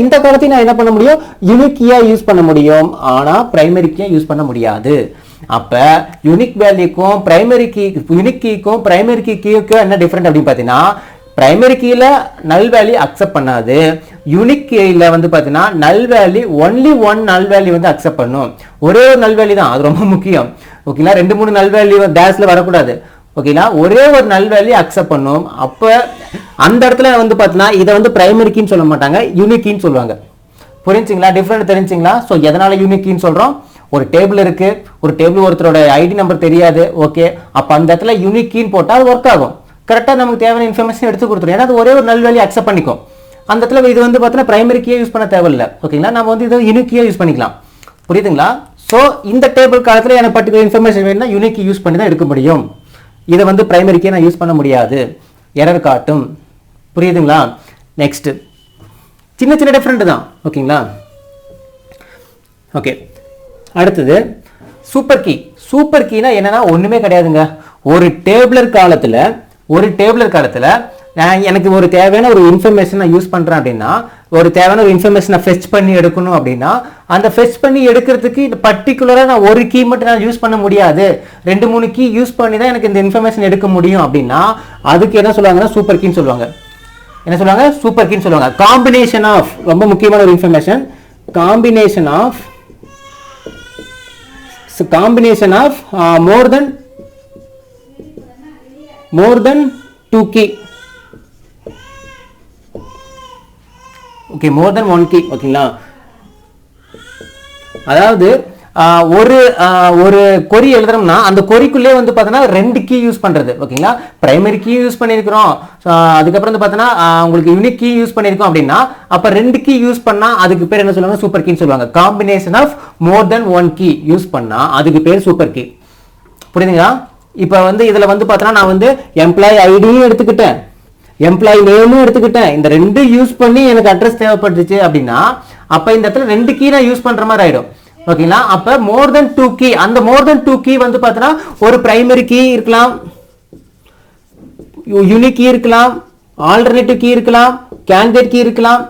இந்த காலத்தை நான் என்ன பண்ண முடியும், யூனிக் கீயா யூஸ் பண்ண முடியும், ஆனா பிரைமரி கீயை யூஸ் பண்ண முடியாது. அப்ப யூனிக் வேல்யூக்கும் பிரைமரி கீ, யூனிக் கீக்கும் பிரைமரி கீக்கும் என்ன டிஃபரெண்ட் அப்படின்னு பார்த்தீங்கன்னா, பிரைமரி கீல நல் வேல்யூ அக்செப்ட் பண்ணாது, யூனிக் கீல வந்து பார்த்தீங்கன்னா நல் வேல்யூ ஒன்லி ஒன் நல் வேல்யூ வந்து அக்செப்ட் பண்ணும். ஒரே ஒரு நல் வேல்யூ தான், அது ரொம்ப முக்கியம். ஓகேங்களா? 2-3 நல் வேல்யூ டேஷ்ல வரக்கூடாது. ஓகேங்களா? ஒரே ஒரு நல் வேல்யூ அக்செப்ட் பண்ணும். அப்ப அந்த இடத்துல வந்து பார்த்தீங்கன்னா இதை வந்து பிரைமரி கீன்னு சொல்ல மாட்டாங்க, யூனிக் கீன்னு சொல்லுவாங்க. புரிஞ்சுங்களா? டிஃபரெண்ட் தெரிஞ்சுங்களா? ஸோ எதனால யூனிக் கீன்னு சொல்றோம், ஒரு டேபிள் இருக்கு, ஒரு டேபிள் ஒருத்தரோட ஐடி நம்பர் தெரியாது. ஓகே, அப்ப அந்த இடத்துல யூனிக் கீன்னு போட்டா அது ஒர்க் ஆகும், கரெக்டா நமக்கு தேவையான இன்ஃபர்மேஷன் எடுத்து கொடுத்துரும். ஏன்னா அது ஒரே ஒரு நல் வேல்யூ அக்செப்ட் பண்ணிக்கும். அந்த இடத்துல இது வந்து பார்த்தீங்கன்னா பிரைமரி கீயை யூஸ் பண்ண தேவையில்லை. ஓகேங்களா? நம்ம வந்து இதை யூனிக் கீயை யூஸ் பண்ணிக்கலாம். புரியுதுங்களா? ஸோ இந்த டேபிள் காலத்தில் எனக்கு பர்டிகுலர் இன்ஃபர்மேஷன் வேணும்னா யூனிக் கீ யூஸ் பண்ணி தான் எடுக்க முடியும். இதை வந்து பிரைமரி கீயை நான் யூஸ் பண்ண முடியாது, எரர் காட்டும். புரியுதுங்களா? நெக்ஸ்ட் சின்ன சின்ன டிஃபரெண்ட் தான். ஓகேங்களா? ஓகே, அடுத்தது சூப்பர் கீ. சூப்பர் கீனா என்னன்னா ஒண்ணுமே கிடையாதுங்க. ஒரு டேபிளர் காலத்துல எனக்கு ஒரு தேவையான ஒரு இன்ஃபர்மேஷன் நான் யூஸ் பண்றேன் அப்படின்னா, ஒரு தேவையான ஒரு இன்ஃபர்மேஷனை ஃபெச் பண்ணி எடுக்கணும் அப்படின்னா, அந்த ஃபெச் பண்ணி எடுக்கிறதுக்கு பர்டிகுலரா நான் ஒரு கீ மட்டும் நான் யூஸ் பண்ண முடியாது, 2-3 கீ யூஸ் பண்ணி தான் எனக்கு இந்த இன்ஃபர்மேஷன் எடுக்க முடியும் அப்படின்னா அதுக்கு என்ன சொல்லுவாங்கன்னா சூப்பர் கீன்னு சொல்லுவாங்க. என்ன சொல்லுவாங்க? சூப்பர் கீன்னு சொல்லுவாங்க. காம்பினேஷன் ஆஃப், ரொம்ப முக்கியமான ஒரு information, combination of more than 2 key. Okay, more than 1 key. ஓகேங்களா? அதாவது ஒரு கொரி எழுதுறோம்னா அந்த கொரிக்குள்ளே வந்து பார்த்தோன்னா 2 கீ யூஸ் பண்றது. ஓகேங்களா? பிரைமரி கீ யூஸ் பண்ணியிருக்கிறோம், அதுக்கப்புறம் வந்து பார்த்தோன்னா உங்களுக்கு யூனிக் கீ யூஸ் பண்ணியிருக்கோம் அப்படின்னா அப்போ 2 கீ யூஸ் பண்ணா அதுக்கு பேர் என்ன சொல்லுவாங்க? சூப்பர் கீன்னு சொல்லுவாங்க. Combination of more than 1 key use பண்ணா அதுக்கு பேர் சூப்பர் கீ. புரியுதுங்களா? இப்போ வந்து இதுல வந்து பார்த்தோன்னா நான் வந்து எம்ப்ளாய் ஐடியும் எடுத்துக்கிட்டேன், எம்ப்ளாய் நேமும் எடுத்துக்கிட்டேன், இந்த 2 யூஸ் பண்ணி எனக்கு அட்ரஸ் தேவைப்பட்டுச்சு அப்படின்னா அப்ப இந்த இடத்துல 2 கீ நான் யூஸ் பண்ற மாதிரி ஆயிடும். ஓகேங்களா? அப்ப மோர் தென் 2 கீ, அந்த மோர் தென் 2 கீ வந்து பார்த்தோன்னா ஒரு பிரைமரி கீ இருக்கலாம், யூனிக் கீ இருக்கலாம், ஆல்டர்னேட்டிவ் கீ இருக்கலாம், கேண்டிடேட் கீ இருக்கலாம்.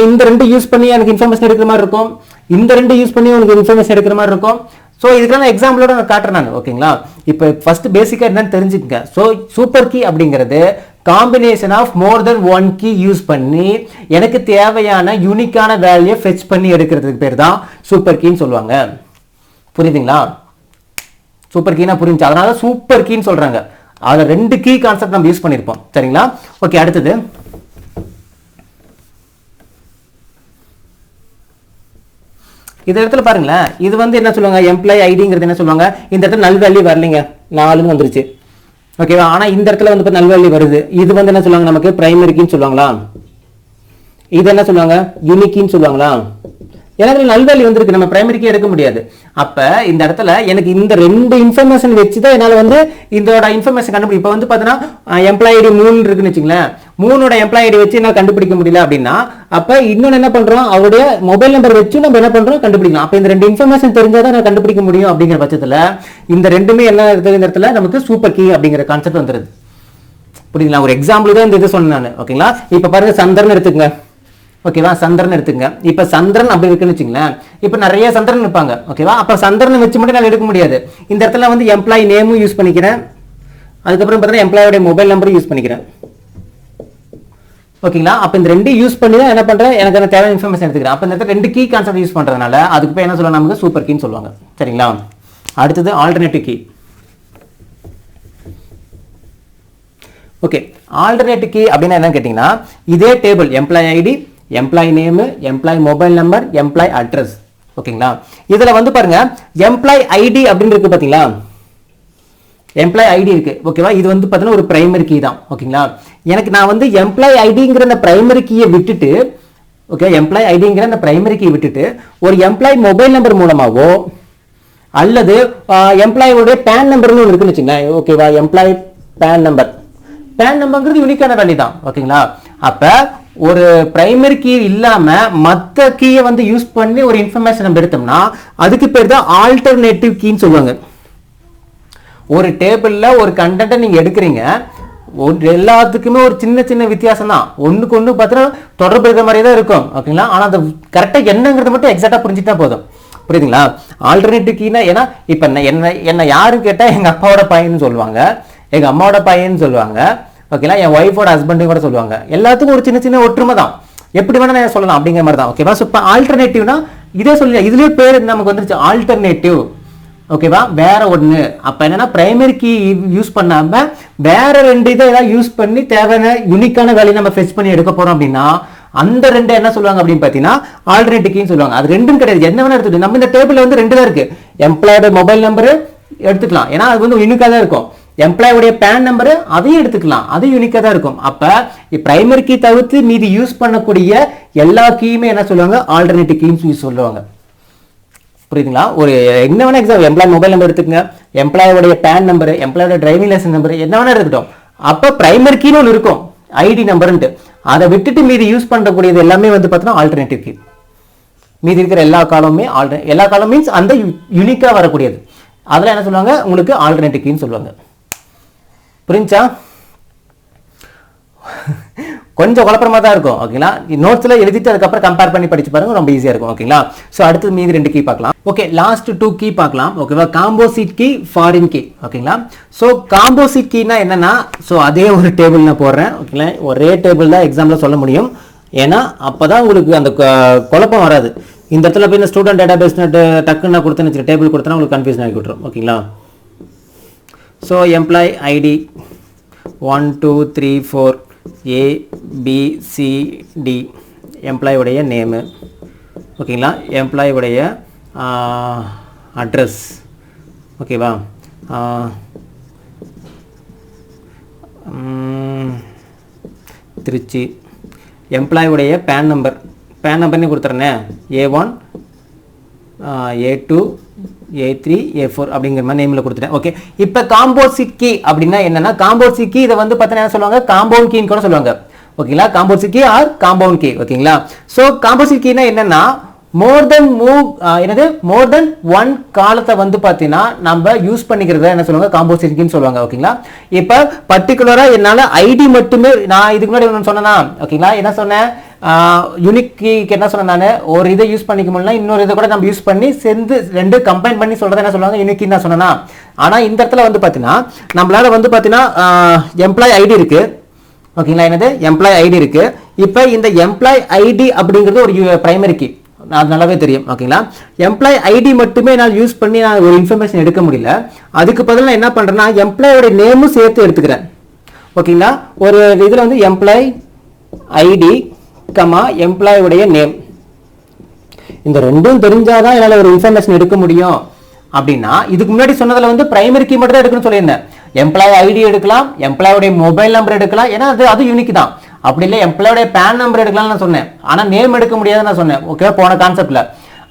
இந்த ரெண்டு யூஸ் பண்ணி எனக்கு இன்ஃபர்மேஷன் எடுக்கிற மாதிரி இருக்கும், இந்த ரெண்டு யூஸ் பண்ணி உங்களுக்கு இன்ஃபர்மேஷன் எடுக்கிற மாதிரி இருக்கும். ஸோ இதுக்கெல்லாம் நான் எக்ஸாம்பிளோட நான் காட்டுறேன் நான். ஓகேங்களா, இப்போ ஃபர்ஸ்ட் பேசிக்காக என்னன்னு தெரிஞ்சுக்கங்க. ஸோ சூப்பர் கீ அப்படிங்கிறது combination of more than one key use பண்ணி எனக்கு தேவையான யூனிக்கான வேல்யூ ஃபெச் பண்ணி எடுக்கிறதுக்கு பேர் தான் சூப்பர் கீன்னு சொல்லுவாங்க. புரியுதுங்களா? சூப்பர் கீனா புரிஞ்சு, அதனால சூப்பர் கீன்னு சொல்றாங்க. அதில் ரெண்டு கீ கான்செப்ட் நம்ம யூஸ் பண்ணியிருப்போம். சரிங்களா? ஓகே, அடுத்தது இந்த இடத்துல பாருங்களேன். இது வந்து என்ன சொல்லுவாங்க, எம்ப்ளாய் ஐடிங்கிறது என்ன சொல்லுவாங்க, இந்த இடத்துல நல் வேல்யூ வரலைங்க, 4ன்னு வந்துருச்சு. ஓகேவா? ஆனால் இந்த இடத்துல வந்து நல் வேல்யூ வருது. இது வந்து என்ன சொல்லுவாங்க, நமக்கு பிரைமரி கீன்னு சொல்லுவாங்களா, இது என்ன சொல்லுவாங்க, யூனிக் கீன்னு சொல்லுவாங்களா. எனக்கு நல் வேல்யூ வந்திருக்கு, நம்ம பிரைமரி கீ எடுக்க முடியாது. அப்ப இந்த இடத்துல எனக்கு இந்த ரெண்டு இன்ஃபர்மேஷன் வச்சு தான் என்னால் வந்து இதோட இன்ஃபர்மேஷன் கண்டுபிடி. இப்போ வந்து பார்த்தீங்கன்னா எம்ப்ளாய் ஐடி 3 இருக்குன்னு வச்சுங்களேன், 3ஓட எம்ப்ளாய் ஐடி வச்சு என்னால் கண்டுபிடிக்க முடியல அப்படின்னா, அப்ப இன்னொன்று என்ன பண்றோம், அவருடைய மொபைல் நம்பர் வச்சு நம்ம என்ன பண்றோம், கண்டுபிடிக்கலாம். அப்ப இந்த ரெண்டு இன்ஃபர்மேஷன் தெரிஞ்சாதான் நான் கண்டுபிடிக்க முடியும். அப்படிங்கிற பட்சத்தில் இந்த ரெண்டுமே என்ன இருக்குது, இந்த இடத்துல நமக்கு சூப்பர் கீ அப்படிங்கிற கான்செப்ட் வந்துருது. புரியுதுங்களா? ஒரு எக்ஸாம்பிள் தான் இந்த இது சொன்னேன் நான். ஓகேங்களா? இப்போ பாருங்க, சந்திரன் எடுத்துக்கங்க. ஓகேவா? சந்திரன் எடுத்துங்க. இப்ப சந்திரன் அப்படி இருக்குன்னு வச்சுங்களேன், இப்ப நிறைய சந்திரன் இருப்பாங்க. ஓகேவா? அப்ப சந்திரன் வச்சு மட்டும் நான் எடுக்க முடியாது. இந்த இடத்துல வந்து எம்ப்ளாய் நேமும் யூஸ் பண்ணிக்கிறேன், அதுக்கப்புறம் பார்த்தீங்கன்னா எம்ப்ளாயோட மொபைல் நம்பரும் யூஸ் பண்ணிக்கிறேன். ஓகேங்களா? அப்ப இந்த ரெண்டு யூஸ் பண்ணி தான் என்ன பண்றேன், எனக்கு அந்த தேவையான இன்ஃபர்மேஷன் எடுத்துக்கிறேன். அப்ப இந்த இடத்துல ரெண்டு கீ கான்செப்ட் யூஸ் பண்றதுனால அதுக்கு போய் என்ன சொல்லுவாங்க, நமக்கு சூப்பர் கீன்னு சொல்லுவாங்க. சரிங்களா? அடுத்தது alternative key. Okay, alternative key அப்படின்னா என்னன்னு கேட்டீங்கன்னா, இதே table employee ID, employee name, employee mobile number, employee address. ஓகேங்களா? இதுல வந்து பாருங்க, எம்ப்ளாய் ஐடி அப்படின்னு இருக்கு பாத்தீங்களா, எம்ப்ளாய் ஐடி இருக்கு. ஓகேவா? இது வந்து பாத்தீங்கன்னா ஒரு பிரைமரி கீ தான். ஓகேங்களா? எனக்கு நான் வந்து எம்ப்ளாய் ஐடிங்கிற அந்த பிரைமரி கீயை விட்டுட்டு, ஓகே, எம்ப்ளாய் ஐடிங்கிற அந்த பிரைமரி கீயை விட்டுட்டு ஒரு எம்ப்ளாய் மொபைல் நம்பர் மூலமாவோ அல்லது எம்ப்ளாயோட பேன் நம்பர்னு ஒன்று இருக்குன்னு வச்சுங்களேன். ஓகேவா? எம்ப்ளாய் பேன் நம்பர், பேன் நம்பர்ங்கிறது யூனிக்கான வேல்யூ தான். ஓகேங்களா? அப்ப ஒரு பிரைமரி கீ இல்லாம மற்ற கீயை வந்து யூஸ் பண்ணி ஒரு இன்ஃபர்மேஷன் நம்ம எடுத்தோம்னா அதுக்கு பேர் தான் ஆல்டர்னேட்டிவ் கீன்னு சொல்லுவாங்க. ஒரு டேபிள்ல ஒரு கண்டென்ட்டை நீங்க எடுக்கிறீங்க, எல்லாத்துக்குமே ஒரு சின்ன சின்ன வித்தியாசம் தான், ஒண்ணுக்கு ஒண்ணு பார்த்தீங்கன்னா தொடர்பு இருக்கிற மாதிரி தான் இருக்கும். ஓகேங்களா? ஆனா அது கரெக்டா என்னங்கிறது மட்டும் எக்ஸாக்டா புரிஞ்சுட்டா போதும். புரியுதுங்களா? ஆல்டர்னேட்டிவ் கீனா ஏன்னா இப்ப என்ன யாரும் கேட்டா எங்க அப்பாவோட பையன்னு சொல்லுவாங்க, எங்க அம்மாவோட பையன்னு சொல்லுவாங்க. ஓகேங்களா? என் ஒய்ஃபோட ஹஸ்பண்டையும் கூட சொல்லுவாங்க. எல்லாத்துக்கும் ஒரு சின்ன சின்ன ஒற்றுமை தான், எப்படி வேணா நான் சொல்லலாம் அப்படிங்கிற மாதிரி தான். ஓகேவா? ஸோ இப்போ ஆல்டர்னேட்டிவ்னா இதே சொல்லி இதுலயே பேர் நமக்கு வந்துருச்சு, ஆல்டர்னேட்டிவ். ஓகேவா? வேற ஒன்று. அப்ப என்னன்னா பிரைமரி கீ யூஸ் பண்ணாம வேற ரெண்டு இதை ஏதாவது யூஸ் பண்ணி தேவையான யூனிக்கான வேலையை நம்ம ஃபெச் பண்ணி எடுக்க போறோம் அப்படின்னா அந்த ரெண்டு என்ன சொல்லுவாங்க அப்படின்னு பார்த்தீங்கன்னா ஆல்டர்னேட்டிவ் கீன்னு சொல்லுவாங்க. அது ரெண்டும் கிடையாது, என்ன வேணா எடுத்துட்டு நம்ம இந்த டேபிள்ல வந்து ரெண்டு தான் இருக்கு. எம்ப்ளாயோட மொபைல் நம்பரு எடுத்துக்கலாம், ஏன்னா அது வந்து யூனிக்கா தான் இருக்கும். எம்ப்ளாயோடைய பேன் நம்பர் அதையும் எடுத்துக்கலாம், அது யூனிக்கா தான் இருக்கும். அப்ப பிரைமரி கீ தவிர்த்து மீதி யூஸ் பண்ணக்கூடிய எல்லா கீயுமே என்ன சொல்லுவாங்க, ஆல்டர்னேட்டிவ் கீன்னு சொல்லுவாங்க. புரியுதுங்களா? ஒரு என்ன வேணா எக்ஸாம்பிள், எம்ப்ளாய் மொபைல் நம்பர் எடுத்துக்கங்க, எம்ப்ளாயோடைய பேன் நம்பர், எம்ப்ளாயோட டிரைவிங் லைசன்ஸ் நம்பர், என்ன வேணா இருக்கட்டும். அப்ப பிரைமரி கீன்னு ஒன்று இருக்கும், ஐடி நம்பர்ன்ட்டு. அதை விட்டுட்டு மீதி யூஸ் பண்ணக்கூடியது எல்லாமே வந்து பார்த்தீங்கன்னா ஆல்டர்னேட்டிவ் கீ. மீதி இருக்கிற எல்லா காலமுமே எல்லா காலம் மீன்ஸ் அந்த யூனிக்கா வரக்கூடியது, அதெல்லாம் என்ன சொல்லுவாங்க, உங்களுக்கு ஆல்டர்னேட்டிவ் கீன்னு சொல்லுவாங்க. புரிஞ்சா? கொஞ்சம் குழப்பமா தான் இருக்கும். ஓகேங்களா? நோட்ஸ்ல எழுதிட்டு அதுக்கப்புறம் கம்பேர் பண்ணி படிச்சு பாருங்க, ரொம்ப ஈஸியா இருக்கும். ஓகேங்களா? சோ அடுத்து மீதி ரெண்டு கீ பார்க்கலாம். ஓகே, லாஸ்ட் 2 கீ பார்க்கலாம். ஓகேவா? Composite key, foreign key. ஓகேங்களா? சோ காம்போசிட் கீனா என்னன்னா, சோ அதே ஒரு டேபிள் நான் போடுறேன். ஓகேங்களா? ஒரே டேபிள் தான் எக்ஸாம்ல சொல்ல முடியும், ஏன்னா அப்பதான் உங்களுக்கு அந்த குழப்பம் வராது. இந்த இடத்துல போய் இந்த ஸ்டூடெண்ட் டேட்டாபேஸ் டக்குன்னு கொடுத்தேன்னு டேபிள் கொடுத்தா உங்களுக்கு கன்ஃபியூஷன் ஆகி விட்டுரும். ஓகேங்களா? ஸோ எம்ப்ளாய் ஐடி 1 2 3 4 ABCD, எம்ப்ளாயோடைய நேமு. ஓகேங்களா? எம்ப்ளாயோடைய அட்ரஸ். ஓகேவா? திருச்சி. எம்ப்ளாயோடைய பேன் நம்பர்னு கொடுத்துறேனே, A1 A2 A3 A4 அப்படிங்கிற மாதிரி நேம்ல கொடுத்துட்டேன். ஓகே, இப்போ காம்போசிட் கீ அப்படின்னா என்னன்னா, காம்போசிட் கீ இதை வந்து பார்த்தீங்கன்னா என்ன சொல்லுவாங்க, காம்பவுண்ட் கீன்னு கூட சொல்லுவாங்க. ஓகேங்களா? Composite key or compound key. ஓகேங்களா? ஸோ காம்போசிட் கீனா என்னன்னா, மோர் தென் ஒன் காலத்தை வந்து பாத்தீங்கன்னா நம்ம யூஸ் பண்ணிக்கிறத என்ன சொல்லுவாங்க, காம்போசிட் கீன்னு சொல்லுவாங்க. ஓகேங்களா, இப்ப பர்டிகுலரா என்னால ஐடி மட்டுமே, நான் இதுக்கு முன்னாடி சொன்னேன்னா ஓகேங்களா, என்ன சொன்னேன், யூனிக் கீக்கு என்ன சொன்னேன் நான், ஒரு இதை யூஸ் பண்ணிக்க முடியல இன்னொரு இதை கூட நம்ம யூஸ் பண்ணி சேர்ந்து ரெண்டு கம்பைன் பண்ணி சொல்றதை என்ன சொல்லுவாங்க, யூனிக் கீன்னு சொன்னா. ஆனா இந்த இடத்துல வந்து பாத்தீங்கன்னா நம்மளால வந்து பாத்தீங்கன்னா எம்ப்ளாய் ஐடி இருக்கு. ஓகேங்களா, என்னது எம்ப்ளாய் ஐடி இருக்கு. இப்போ இந்த எம்ப்ளாய் ஐடி அப்படிங்கிறது ஒரு பிரைமரி கீ, அது நல்லாவே தெரியும். ஓகேங்களா, எம்ப்ளாய் ஐடி மட்டுமே நான் யூஸ் பண்ணி நான் ஒரு இன்ஃபர்மேஷன் எடுக்க முடியல. அதுக்கு பதிலாக நான் என்ன பண்றேன்னா எம்ப்ளாயோட நேமும் சேர்த்து எடுத்துக்கிறேன். ஓகேங்களா, ஒரு இதுல வந்து எம்ப்ளாய் ஐடி கமா எம்ப்ளாயோடைய நேம், இந்த ரெண்டும் தெரிஞ்சாதான் என்னால ஒரு இன்ஃபர்மேஷன் எடுக்க முடியும். அப்படின்னா இதுக்கு முன்னாடி சொன்னதுல வந்து பிரைமரி கீ மட்டும் தான் எடுக்கணும்னு சொல்லியிருந்தேன். எம்ப்ளாய் ஐடி எடுக்கலாம், எம்ப்ளாயோட மொபைல் நம்பர் எடுக்கலாம், ஏன்னா அது யூனிக் தான். அப்படி இல்லை எம்ப்ளாயோட பேன் நம்பர் எடுக்கலாம்னு நான் சொன்னேன், ஆனா நேம் எடுக்க முடியாதுன்னு நான் சொன்னேன். ஓகே, போன கான்செப்ட்ல.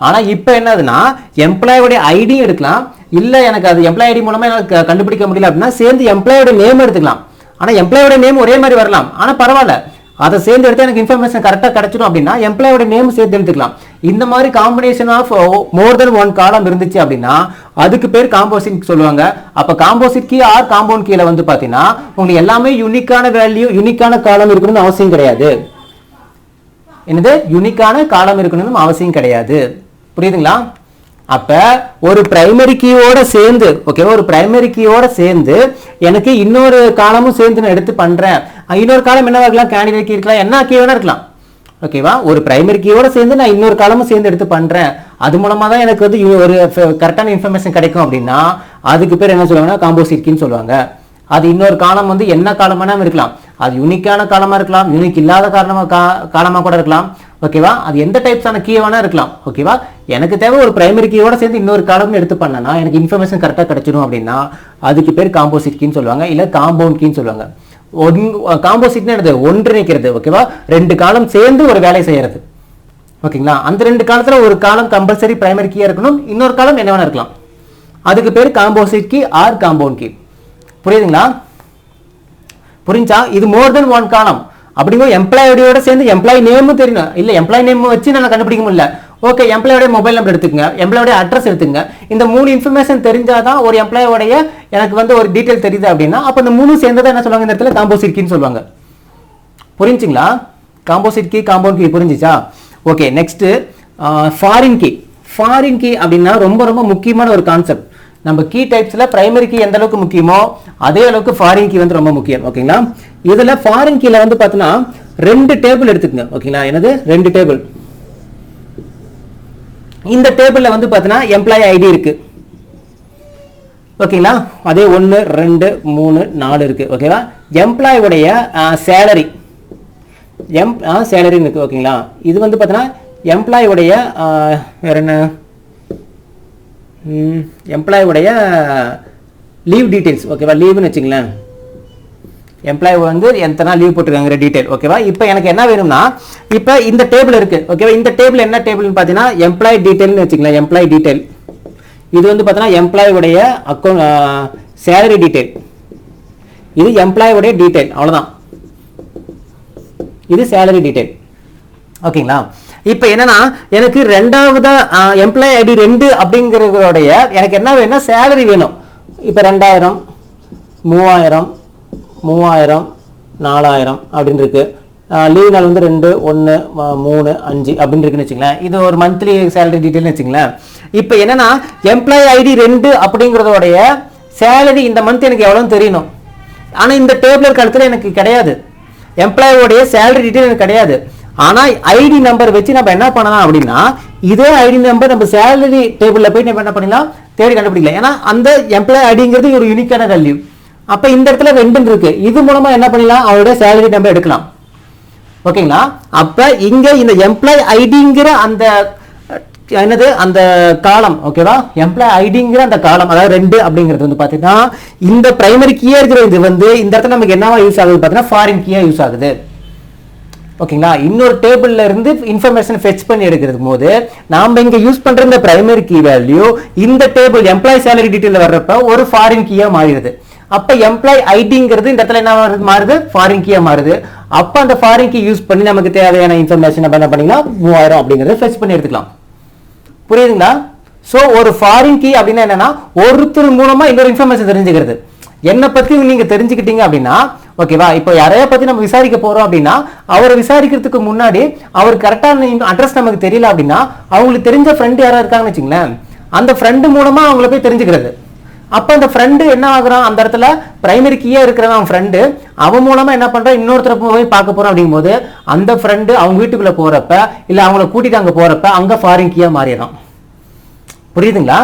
ஆனா இப்போ என்னதுன்னா எம்ப்ளாயோட ஐடி எடுக்கலாம், இல்ல எனக்கு அது எம்ப்ளாய் ஐடி மூலமா எனக்கு கண்டுபிடிக்க முடியல அப்படின்னா சேர்ந்து எம்ப்ளாயோட நேம் எடுத்துக்கலாம். ஆனா எம்ப்ளாயோட நேம் ஒரே மாதிரி வரலாம், ஆனா பரவாயில்ல, அதை சேர்ந்து எடுத்து எனக்கு இன்ஃபர்மேஷன் கரெக்டாக கிடைச்சிடும் அப்படின்னா எம்ப்ளாயோட நேம் சேர்த்து எடுத்துக்கலாம். இந்த மாதிரி combination of more than one column இருந்துச்சு அப்படின்னா அதுக்கு பேர் காம்போசிட் சொல்லுவாங்க. அப்ப காம்போசிட் கீ ஆர் காம்பவுண்ட் கீல வந்து பாத்தீங்கன்னா உங்களுக்கு எல்லாமே யூனிக்கான வேல்யூ, யூனிக்கான காலம் இருக்கணும்னு அவசியம் கிடையாது. என்னது, யூனிக்கான காலம் இருக்கணும்னு அவசியம் கிடையாது. புரியுதுங்களா? அப்ப ஒரு பிரைமரி கீயோட சேர்ந்து, ஓகேவா, ஒரு பிரைமரி கீயோட சேர்ந்து எனக்கு இன்னொரு காலமும் சேர்ந்து நான் எடுத்து பண்றேன். இன்னொரு காலம் என்ன இருக்கலாம், கேண்டிடேட் கீ இருக்கலாம், என்ன கீ வேணா இருக்கலாம். ஓகேவா, ஒரு பிரைமரி கீயோட சேர்ந்து நான் இன்னொரு காலமும் சேர்ந்து எடுத்து பண்றேன், அது மூலமா தான் எனக்கு வந்து ஒரு கரெக்டான இன்ஃபர்மேஷன் கிடைக்கும் அப்படின்னா அதுக்கு பேர் என்ன சொல்லுவாங்கன்னா காம்போசிட் கீன்னு சொல்லுவாங்க. அது இன்னொரு காலம் வந்து என்ன காலமா இருக்கலாம், அது யூனிக்கான காலமா இருக்கலாம், யூனிக் இல்லாத காலமா கூட இருக்கலாம். ஓகேவா, அது எந்த டைப்ஸான கீ வேணா இருக்கலாம். ஓகேவா, எனக்கு தேவை ஒரு பிரைமரி கீயோட சேர்ந்து இன்னொரு காலம் எடுத்து பண்ணனா எனக்கு இன்ஃபர்மேஷன் கரெக்டாக கிடைச்சிடும் அப்படின்னா அதுக்கு பேர் காம்போசிட் கீன்னு சொல்லுவாங்க, இல்ல காம்பவுண்ட் கீன்னு சொல்லுவாங்க. காம்போசிட்னா என்னது, ஒன்றிணைக்கிறது. ஓகேவா, ரெண்டு காலம் சேர்ந்து ஒரு வேலை செய்யறது. ஓகேங்களா, அந்த ரெண்டு காலத்துல ஒரு காலம் கம்பல்சரி பிரைமரி கீயா இருக்கணும், இன்னொரு காலம் என்ன வேணா இருக்கலாம். அதுக்கு பேர் composite key or compound key. புரியுதுங்களா? புரிஞ்சா? இது மோர் தென் ஒன் காலம் அப்படிங்கிற எம்ப்ளாயோட சேர்ந்து எம்ப்ளாய் நேமும் தெரியணும். இல்ல எம்ப்ளாய் நேம் வச்சு நான் கண்டுபிடிக்க முடியல, ஓகே, எம்ப்ளாயோட மொபைல் நம்பர் எடுத்துக்கங்க, எம்ப்ளாயோட அட்ரஸ் எடுத்துங்க. இந்த மூணு இன்ஃபர்மேஷன் தெரிஞ்சாதான் ஒரு எம்ப்ளாயோடைய எனக்கு வந்து ஒரு டீடைல் தெரியுது அப்படின்னா அப்ப இந்த மூணு சேர்ந்ததை என்ன சொல்லுவாங்க, இந்த இடத்துல காம்போசிட் கீன்னு சொல்லுவாங்க. புரிஞ்சுங்களா? காம்போசிட் கீ, காம்பவுண்ட் கீ புரிஞ்சுச்சா? Okay, next foreign key. Foreign key அப்படின்னா ரொம்ப ரொம்ப முக்கியமான ஒரு கான்செப்ட். நம்ம கீ டைப்ஸ்ல பிரைமரி கீ எந்த அளவுக்கு முக்கியமோ அதே அளவுக்கு ஃபாரின் கீ வந்து ரொம்ப முக்கியம். ஓகேங்களா, இதுல ஃபாரின் கீல வந்து பாத்தீங்கன்னா ரெண்டு டேபிள் எடுத்துக்கங்க. ஓகேங்களா, என்னது, ரெண்டு டேபிள். இந்த டேபிள்ல வந்து பாத்தீங்கன்னா எம்ப்ளாய் ஐடி இருக்கு. ஓகேங்களா, அதே 1 2 3 4 இருக்கு. ஓகேவா, எம்ப்ளாய் உடைய சேலரி சேலரி இருக்கு. ஓகேங்களா, இது வந்து பாத்தீங்கன்னா எம்ப்ளாய் உடைய வேற என்ன, எம்ப்ளாய் உடைய லீவ் டீடைல்ஸ். ஓகேவா, லீவ்னு வச்சுங்களேன், எம்ப்ளாய் வந்து எத்தனை லீவ் போட்டுருக்காங்க டீடைல். ஓகேவா, இப்போ எனக்கு என்ன வேணும்னா இப்போ இந்த டேபிள் இருக்கு. ஓகேவா, இந்த டேபிள் என்ன டேபிள்னு பார்த்தீங்கன்னா எம்ப்ளாய் டீடைல்னு வச்சுக்கலாம். எம்ப்ளாய் டீடைல் இது வந்து பார்த்தீங்கன்னா எம்ப்ளாய் உடைய அக்கௌண்ட் சேலரி டீடைல், இது எம்ப்ளாய் உடைய டீடைல், அவ்வளோதான். இது சேலரி டீடைல். ஓகேங்களா, இப்போ என்னன்னா எனக்கு ரெண்டாவது எம்ப்ளாய் ஐடி 2 அப்படிங்கிறதோடைய எனக்கு என்ன வேணும்னா சேலரி வேணும். இப்போ 2000 3000 3000 4000 அப்படின்னு இருக்கு. லீவ் நாள் வந்து 2 1 3 5 அப்படின்னு இருக்குன்னு வச்சுங்களேன். இது ஒரு மந்த்லி சேலரி டீடைல்னு வச்சுங்களேன். இப்போ என்னன்னா எம்ப்ளாய் ஐடி 2 அப்படிங்கிறதோடைய சேலரி இந்த மந்த் எனக்கு எவ்வளோன்னு தெரியணும். ஆனால் இந்த டேபிள் இருக்க இடத்துல எனக்கு கிடையாது, எம்ப்ளாயோடைய சேலரி டீடைல் எனக்கு கிடையாது. ஆனால் ஐடி நம்பர் வச்சு நம்ம என்ன பண்ணலாம் அப்படின்னா இதே ஐடி நம்பர் நம்ம சேலரி டேபிளில் போய் நம்ம என்ன பண்ணலாம், தேடி கண்டுபிடிக்கலாம். ஏன்னா அந்த எம்ப்ளாய் ஐடிங்கிறது ஒரு யூனிக்கான வேல்யூ. அப்ப இந்த இடத்துல 2 இருக்கு, இது மூலமா என்ன பண்ணலாம், அவருடைய சேலரி நம்பர் எடுக்கலாம். ஓகேங்களா, அப்ப இங்க இந்த எம்ப்ளாய் ஐடிங்கிற அந்த என்னது அந்த காலம். ஓகேவா, எம்ப்ளாய் ஐடிங்கிற அந்த காலம் அதாவது 2 அப்படிங்கிறது வந்து பாத்தீங்கன்னா இந்த பிரைமரி கீயா இருக்கிற இது வந்து இந்த இடத்துல நமக்கு என்னவா யூஸ் ஆகுது பாத்தீங்கன்னா ஃபாரின் கீயா யூஸ் ஆகுது. ஓகேங்களா, இன்னொரு டேபிள்ல இருந்து இன்ஃபர்மேஷன் ஃபெச் பண்ணி எடுக்கிறது போது நாம இங்க யூஸ் பண்ற இந்த பிரைமரி கீ வேல்யூ இந்த டேபிள் எம்ப்ளாய் சேலரி டீடைல் வர்றப்ப ஒரு ஃபாரின் கீயா மாறிடுது. அப்ப எம்ப்ளாய் ஐடிங்கிறது இந்த இடத்துல என்ன மாறுது, ஃபாரின் கீயா மாறுது. அப்ப அந்த ஃபாரின் கீ யூஸ் பண்ணி நமக்கு தேவையான இன்ஃபர்மேஷன் நம்ம என்ன பண்ணிக்கலாம் 3000 அப்படிங்கறத ஃபெச் பண்ணி எடுத்துக்கலாம். புரியுதுங்களா? ஸோ ஒரு ஃபாரின் கீ அப்படின்னா என்னன்னா ஒருத்தர் மூலமா இன்னொரு இன்ஃபர்மேஷன் தெரிஞ்சுக்கிறது. என்னை பத்தி நீங்க தெரிஞ்சுக்கிட்டீங்க அப்படின்னா ஓகேவா, இப்போ யாரைய பத்தி நம்ம விசாரிக்க போறோம் அப்படின்னா அவரை விசாரிக்கிறதுக்கு முன்னாடி அவர் கரெக்டான அட்ரஸ் நமக்கு தெரியல அப்படின்னா அவங்களுக்கு தெரிஞ்ச ஃப்ரெண்டு யாரா இருக்காங்கன்னு வச்சுங்களேன், அந்த ஃப்ரெண்டு மூலமா அவங்கள போய் தெரிஞ்சுக்கிறது. அப்ப அந்த ஃப்ரெண்டு என்ன ஆகுறான், அந்த இடத்துல பிரைமரி கீயா இருக்கிறவன் ஃப்ரெண்டு அவன் மூலமா என்ன பண்றான், இன்னொருத்தர போய் பார்க்க போறான். அப்படிங்கும் போது அந்த ஃப்ரெண்டு அவங்க வீட்டுக்குள்ள போறப்ப இல்ல அவங்கள கூட்டிட்டு அங்க போறப்ப அங்க ஃபாரின் கீயா மாறிடும். புரியுதுங்களா?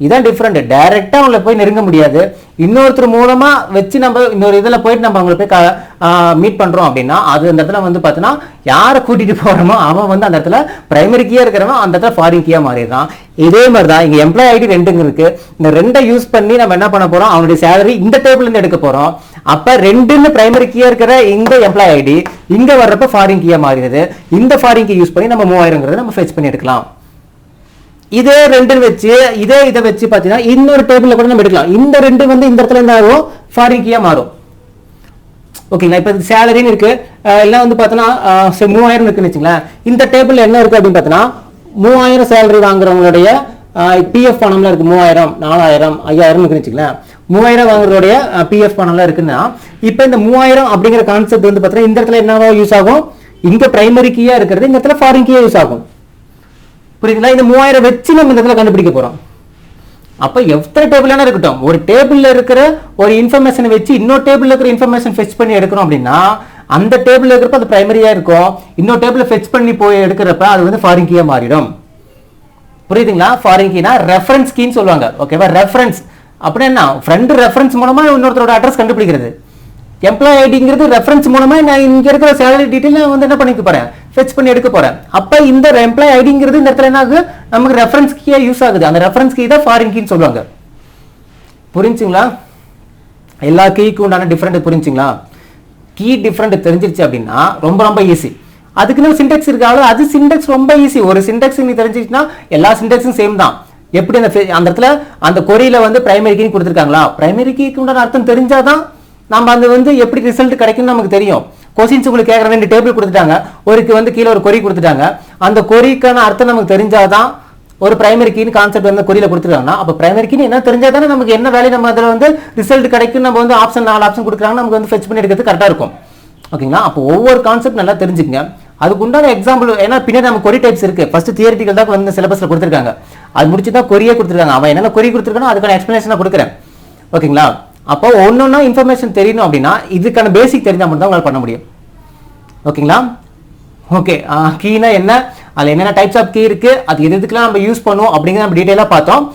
இதான் டிஃப்ரெண்ட். டைரக்டா அவங்கள போய் நெருங்க முடியாது. இன்னொருத்தர் மூலமா வச்சு நம்ம இன்னொரு இதுல போயிட்டு நம்ம அவங்களை போய் மீட் பண்றோம் அப்படின்னா அது அந்த இடத்துல வந்து பார்த்தீங்கன்னா யாரை கூட்டிட்டு போறோமோ அவன் வந்து அந்த இடத்துல பிரைமரி கீயா இருக்கிறவன் அந்த இடத்துல ஃபாரின் கீயா மாறிடுறான். இதே மாதிரி தான் இங்க எம்ப்ளாய் ஐடி ரெண்டுங்க இருக்கு. இந்த ரெண்டை யூஸ் பண்ணி நம்ம என்ன பண்ண போறோம், அவனுடைய சேலரி இந்த டேபிள்ல இருந்து எடுக்க போறோம். அப்ப ரெண்டுன்னு பிரைமரி கீயா இருக்கிற இந்த எம்ப்ளாய் ஐடி இங்க வர்றப்ப ஃபாரின் கீயா மாறிடுது. இந்த ஃபாரின் கீ யூஸ் பண்ணி நம்ம 3000 நம்ம ஃபெச் பண்ணி எடுக்கலாம். இதே ரெண்டு வச்சு இதை வச்சு பாத்தீங்கன்னா இன்னொரு டேபிள்ல கூட நம்ம எடுக்கலாம். இந்த ரெண்டு வந்து இந்த இடத்துல என்ன ஆகும், ஃபாரின் கீயா மாறும். ஓகேங்களா? இப்ப சேலரின்னு இருக்கு, எல்லாம் வந்து பார்த்தோன்னா 3000 இருக்குன்னு வச்சுங்களேன். இந்த டேபிள் என்ன இருக்கு அப்படின்னு பார்த்தோன்னா 3000 சேலரி வாங்குறவங்களுடைய பிஎஃப் பணம்லாம் இருக்கு. 3000, 4000, 5000 இருக்குன்னு வச்சுங்களேன். 3000 வாங்குறதுடைய பிஎஃப் பணம்லாம் இருக்குன்னா இப்ப இந்த 3000 அப்படிங்கிற கான்செப்ட் வந்து பார்த்தீங்கன்னா இந்த இடத்துல என்னவா யூஸ் ஆகும், இங்க பிரைமரி கீயா இருக்கிறது இந்த இடத்துல ஃபாரின் கீயா யூஸ் ஆகும். புரியுதுங்களா? இந்த 3000 வச்சு நம்ம இந்த இடத்துல கண்டுபிடிக்க போறோம். அப்ப எத்தனை டேபிள் இருக்கட்டும், ஒரு டேபிள்ல இருக்கிற ஒரு இன்ஃபர்மேஷனை வச்சு இன்னொரு டேபிள்ல இருக்கிற இன்ஃபர்மேஷன் ஃபெச் பண்ணி எடுக்கிறோம் அப்படின்னா அந்த டேபிள்ல இருக்கிறப்ப அது பிரைமரியா இருக்கும். இன்னொரு டேபிள்ல ஃபெச் பண்ணி போய் எடுக்கிறப்ப அது வந்து ஃபாரின் கீயா மாறிடும். புரியுதுங்களா? ஃபாரின் கீனா ரெஃபரன்ஸ் கீன்னு சொல்லுவாங்க. ஓகேவா? ரெஃபரன்ஸ் அப்படின்னா ஃப்ரெண்ட் ரெஃபரன்ஸ் மூலமா இன்னொருத்தரோட அட்ரஸ் கண்டுபிடிக்கிறது. எம்ப்ளாய் ஐடிங்கிறது ரெஃபரன்ஸ் மூலமா நான் இங்க இருக்கிற சேலரி டீடைல் நான் வந்து என்ன பண்ணிக்க போறேன், ஃபெச் பண்ணி எடுக்க போறேன். அப்ப இந்த எம்ப்ளாய் ஐடிங்கிறது இந்த இடத்துல என்ன ஆகுது, நமக்கு ரெஃபரன்ஸ் கீயா யூஸ் ஆகுது. அந்த ரெஃபரன்ஸ் கீ தான் ஃபாரின் கீன்னு சொல்லுவாங்க. புரிஞ்சுங்களா? எல்லா கீக்கு உண்டான டிஃபரெண்ட் புரிஞ்சுங்களா? கீ டிஃபரெண்ட் தெரிஞ்சிருச்சு அப்படின்னா ரொம்ப ரொம்ப ஈஸி. அதுக்குன்னு சிண்டெக்ஸ் இருக்காது, அது சிண்டெக்ஸ் ரொம்ப ஈஸி. ஒரு சிண்டெக்ஸ் நீ தெரிஞ்சிச்சுன்னா எல்லா சிண்டெக்ஸும் சேம் தான். எப்படி அந்த இடத்துல அந்த கொரியில வந்து பிரைமரி கீ கொடுத்துருக்காங்களா, பிரைமரி கீக்கு உண்டான அர்த்தம் தெரிஞ்சாதான் நம்ம அந்த வந்து எப்படி ரிசல்ட் கிடைக்கும்னு நமக்கு தெரியும். கொஸ்டின்ஸ் உங்களுக்கு கேட்கற ரெண்டு டேபிள் கொடுத்துட்டாங்க, ஒருக்கு வந்து கீழே ஒரு கொரி கொடுத்துட்டாங்க. அந்த கொரிக்கான அர்த்தம் நமக்கு தெரிஞ்சாதான் ஒரு பிரைமரி கீன்னு கான்செப்ட் வந்து கொரியில கொடுத்துருக்காங்கன்னா அப்ப பிரைமரி கீன்னு என்ன தெரிஞ்சாதானே நமக்கு என்ன வேலை நம்ம அதில் வந்து ரிசல்ட் கிடைக்கும். நம்ம வந்து ஆப்ஷன் 4 ஆப்ஷன் கொடுக்குறாங்க, நமக்கு வந்து ஃபெச் பண்ணி எடுக்கிறது கரெக்டாக இருக்கும். ஓகேங்களா? அப்போ ஒவ்வொரு கான்செப்ட் நல்லா தெரிஞ்சுக்கங்க. அதுக்கு உண்டான எக்ஸாம்பிள் ஏன்னா பின்னாடி நம்ம கொரி டைப்ஸ் இருக்கு. ஃபர்ஸ்ட் தியரிட்டிக்கல் தான் வந்து சிலபஸ்ல கொடுத்துருக்காங்க, அது முடிச்சு தான் கொரியே கொடுத்துருக்காங்க. அவன் என்னென்ன கொரி கொடுத்துருக்கானோ அதுக்கான எக்ஸ்பிளேஷன் கொடுக்குறேன். ஓகேங்களா? அப்போ ஒன்னொன்னா இன்ஃபர்மேஷன் தெரியணும் அப்படின்னா இதுக்கான பேசிக் தெரிஞ்சா மட்டும் தான் உங்களால் பண்ண முடியும். ஓகேங்களா? ஓகே, கீனா என்ன, அதில் என்னென்ன டைப்ஸ் ஆஃப் கீ இருக்கு, அது எதுக்கெல்லாம் நம்ம யூஸ் பண்ணுவோம் அப்படிங்கிறத நம்ம டீட்டெயிலாக பார்த்தோம்.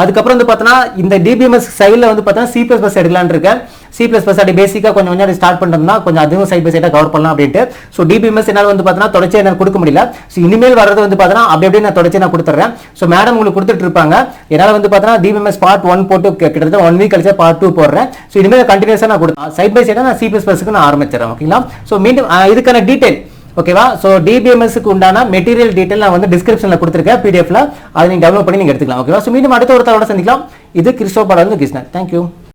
அதுக்கப்புறம் வந்து பார்த்தோன்னா இந்த டிபிஎம்எஸ் சைடில் வந்து பார்த்தோன்னா C++ எடுக்கலான்னு இருக்கேன். C++ அப்படி பேசிக்காக கொஞ்சம் கொஞ்சம் ஸ்டார்ட் பண்ணுறதுனா கொஞ்சம் அதுவும் சைட் பை சைடாக கவர் பண்ணலாம் அப்படின்ட்டு. ஸோ டிபிஎம்எஸ் என்னால் வந்து பார்த்தோன்னா தொடர்ச்சி என்னால் கொடுக்க முடியல. ஸோ இனிமேல் வர்றது வந்து பார்த்தோன்னா அப்படி அப்படியே நான் தொடர்ச்சி நான் கொடுத்துட்றேன். ஸோ மேடம் உங்களுக்கு கொடுத்துட்டு இருப்பாங்க. என்னால் வந்து பார்த்தோன்னா டிபிஎம்எஸ் பார்ட் 1 போட்டு கிட்டத்தட்ட 1 வீக் கழிச்சா பார்ட் 2 போடுறேன். ஸோ இனிமேல் கண்டினியூஸாக நான் கொடுத்தேன். சைட் பை சைடாக நான் C++க்கு நான் ஆரம்பிச்சிடறேன். ஓகேங்களா? ஸோ மீண்டும் இதுக்கான டீட்டெயில் ஓகேவா? ஸோ டிபிஎம்எஸ்க்கு உண்டான மெட்டீரியல் டீட்டெயில் நான் வந்து டிஸ்கிரிப்ஷன்ல கொடுத்துருக்கேன் பிடிஎஃப்ல, அதை நீங்க டவுன்லோட் பண்ணி நீங்க எடுத்துக்கலாம். ஓகேவா? ஸோ மீண்டும் அடுத்த ஒரு தடவை சந்திக்கலாம். இது கிறிஸ்டோபால இருந்து கிருஷ்ணன். தேங்க்யூ.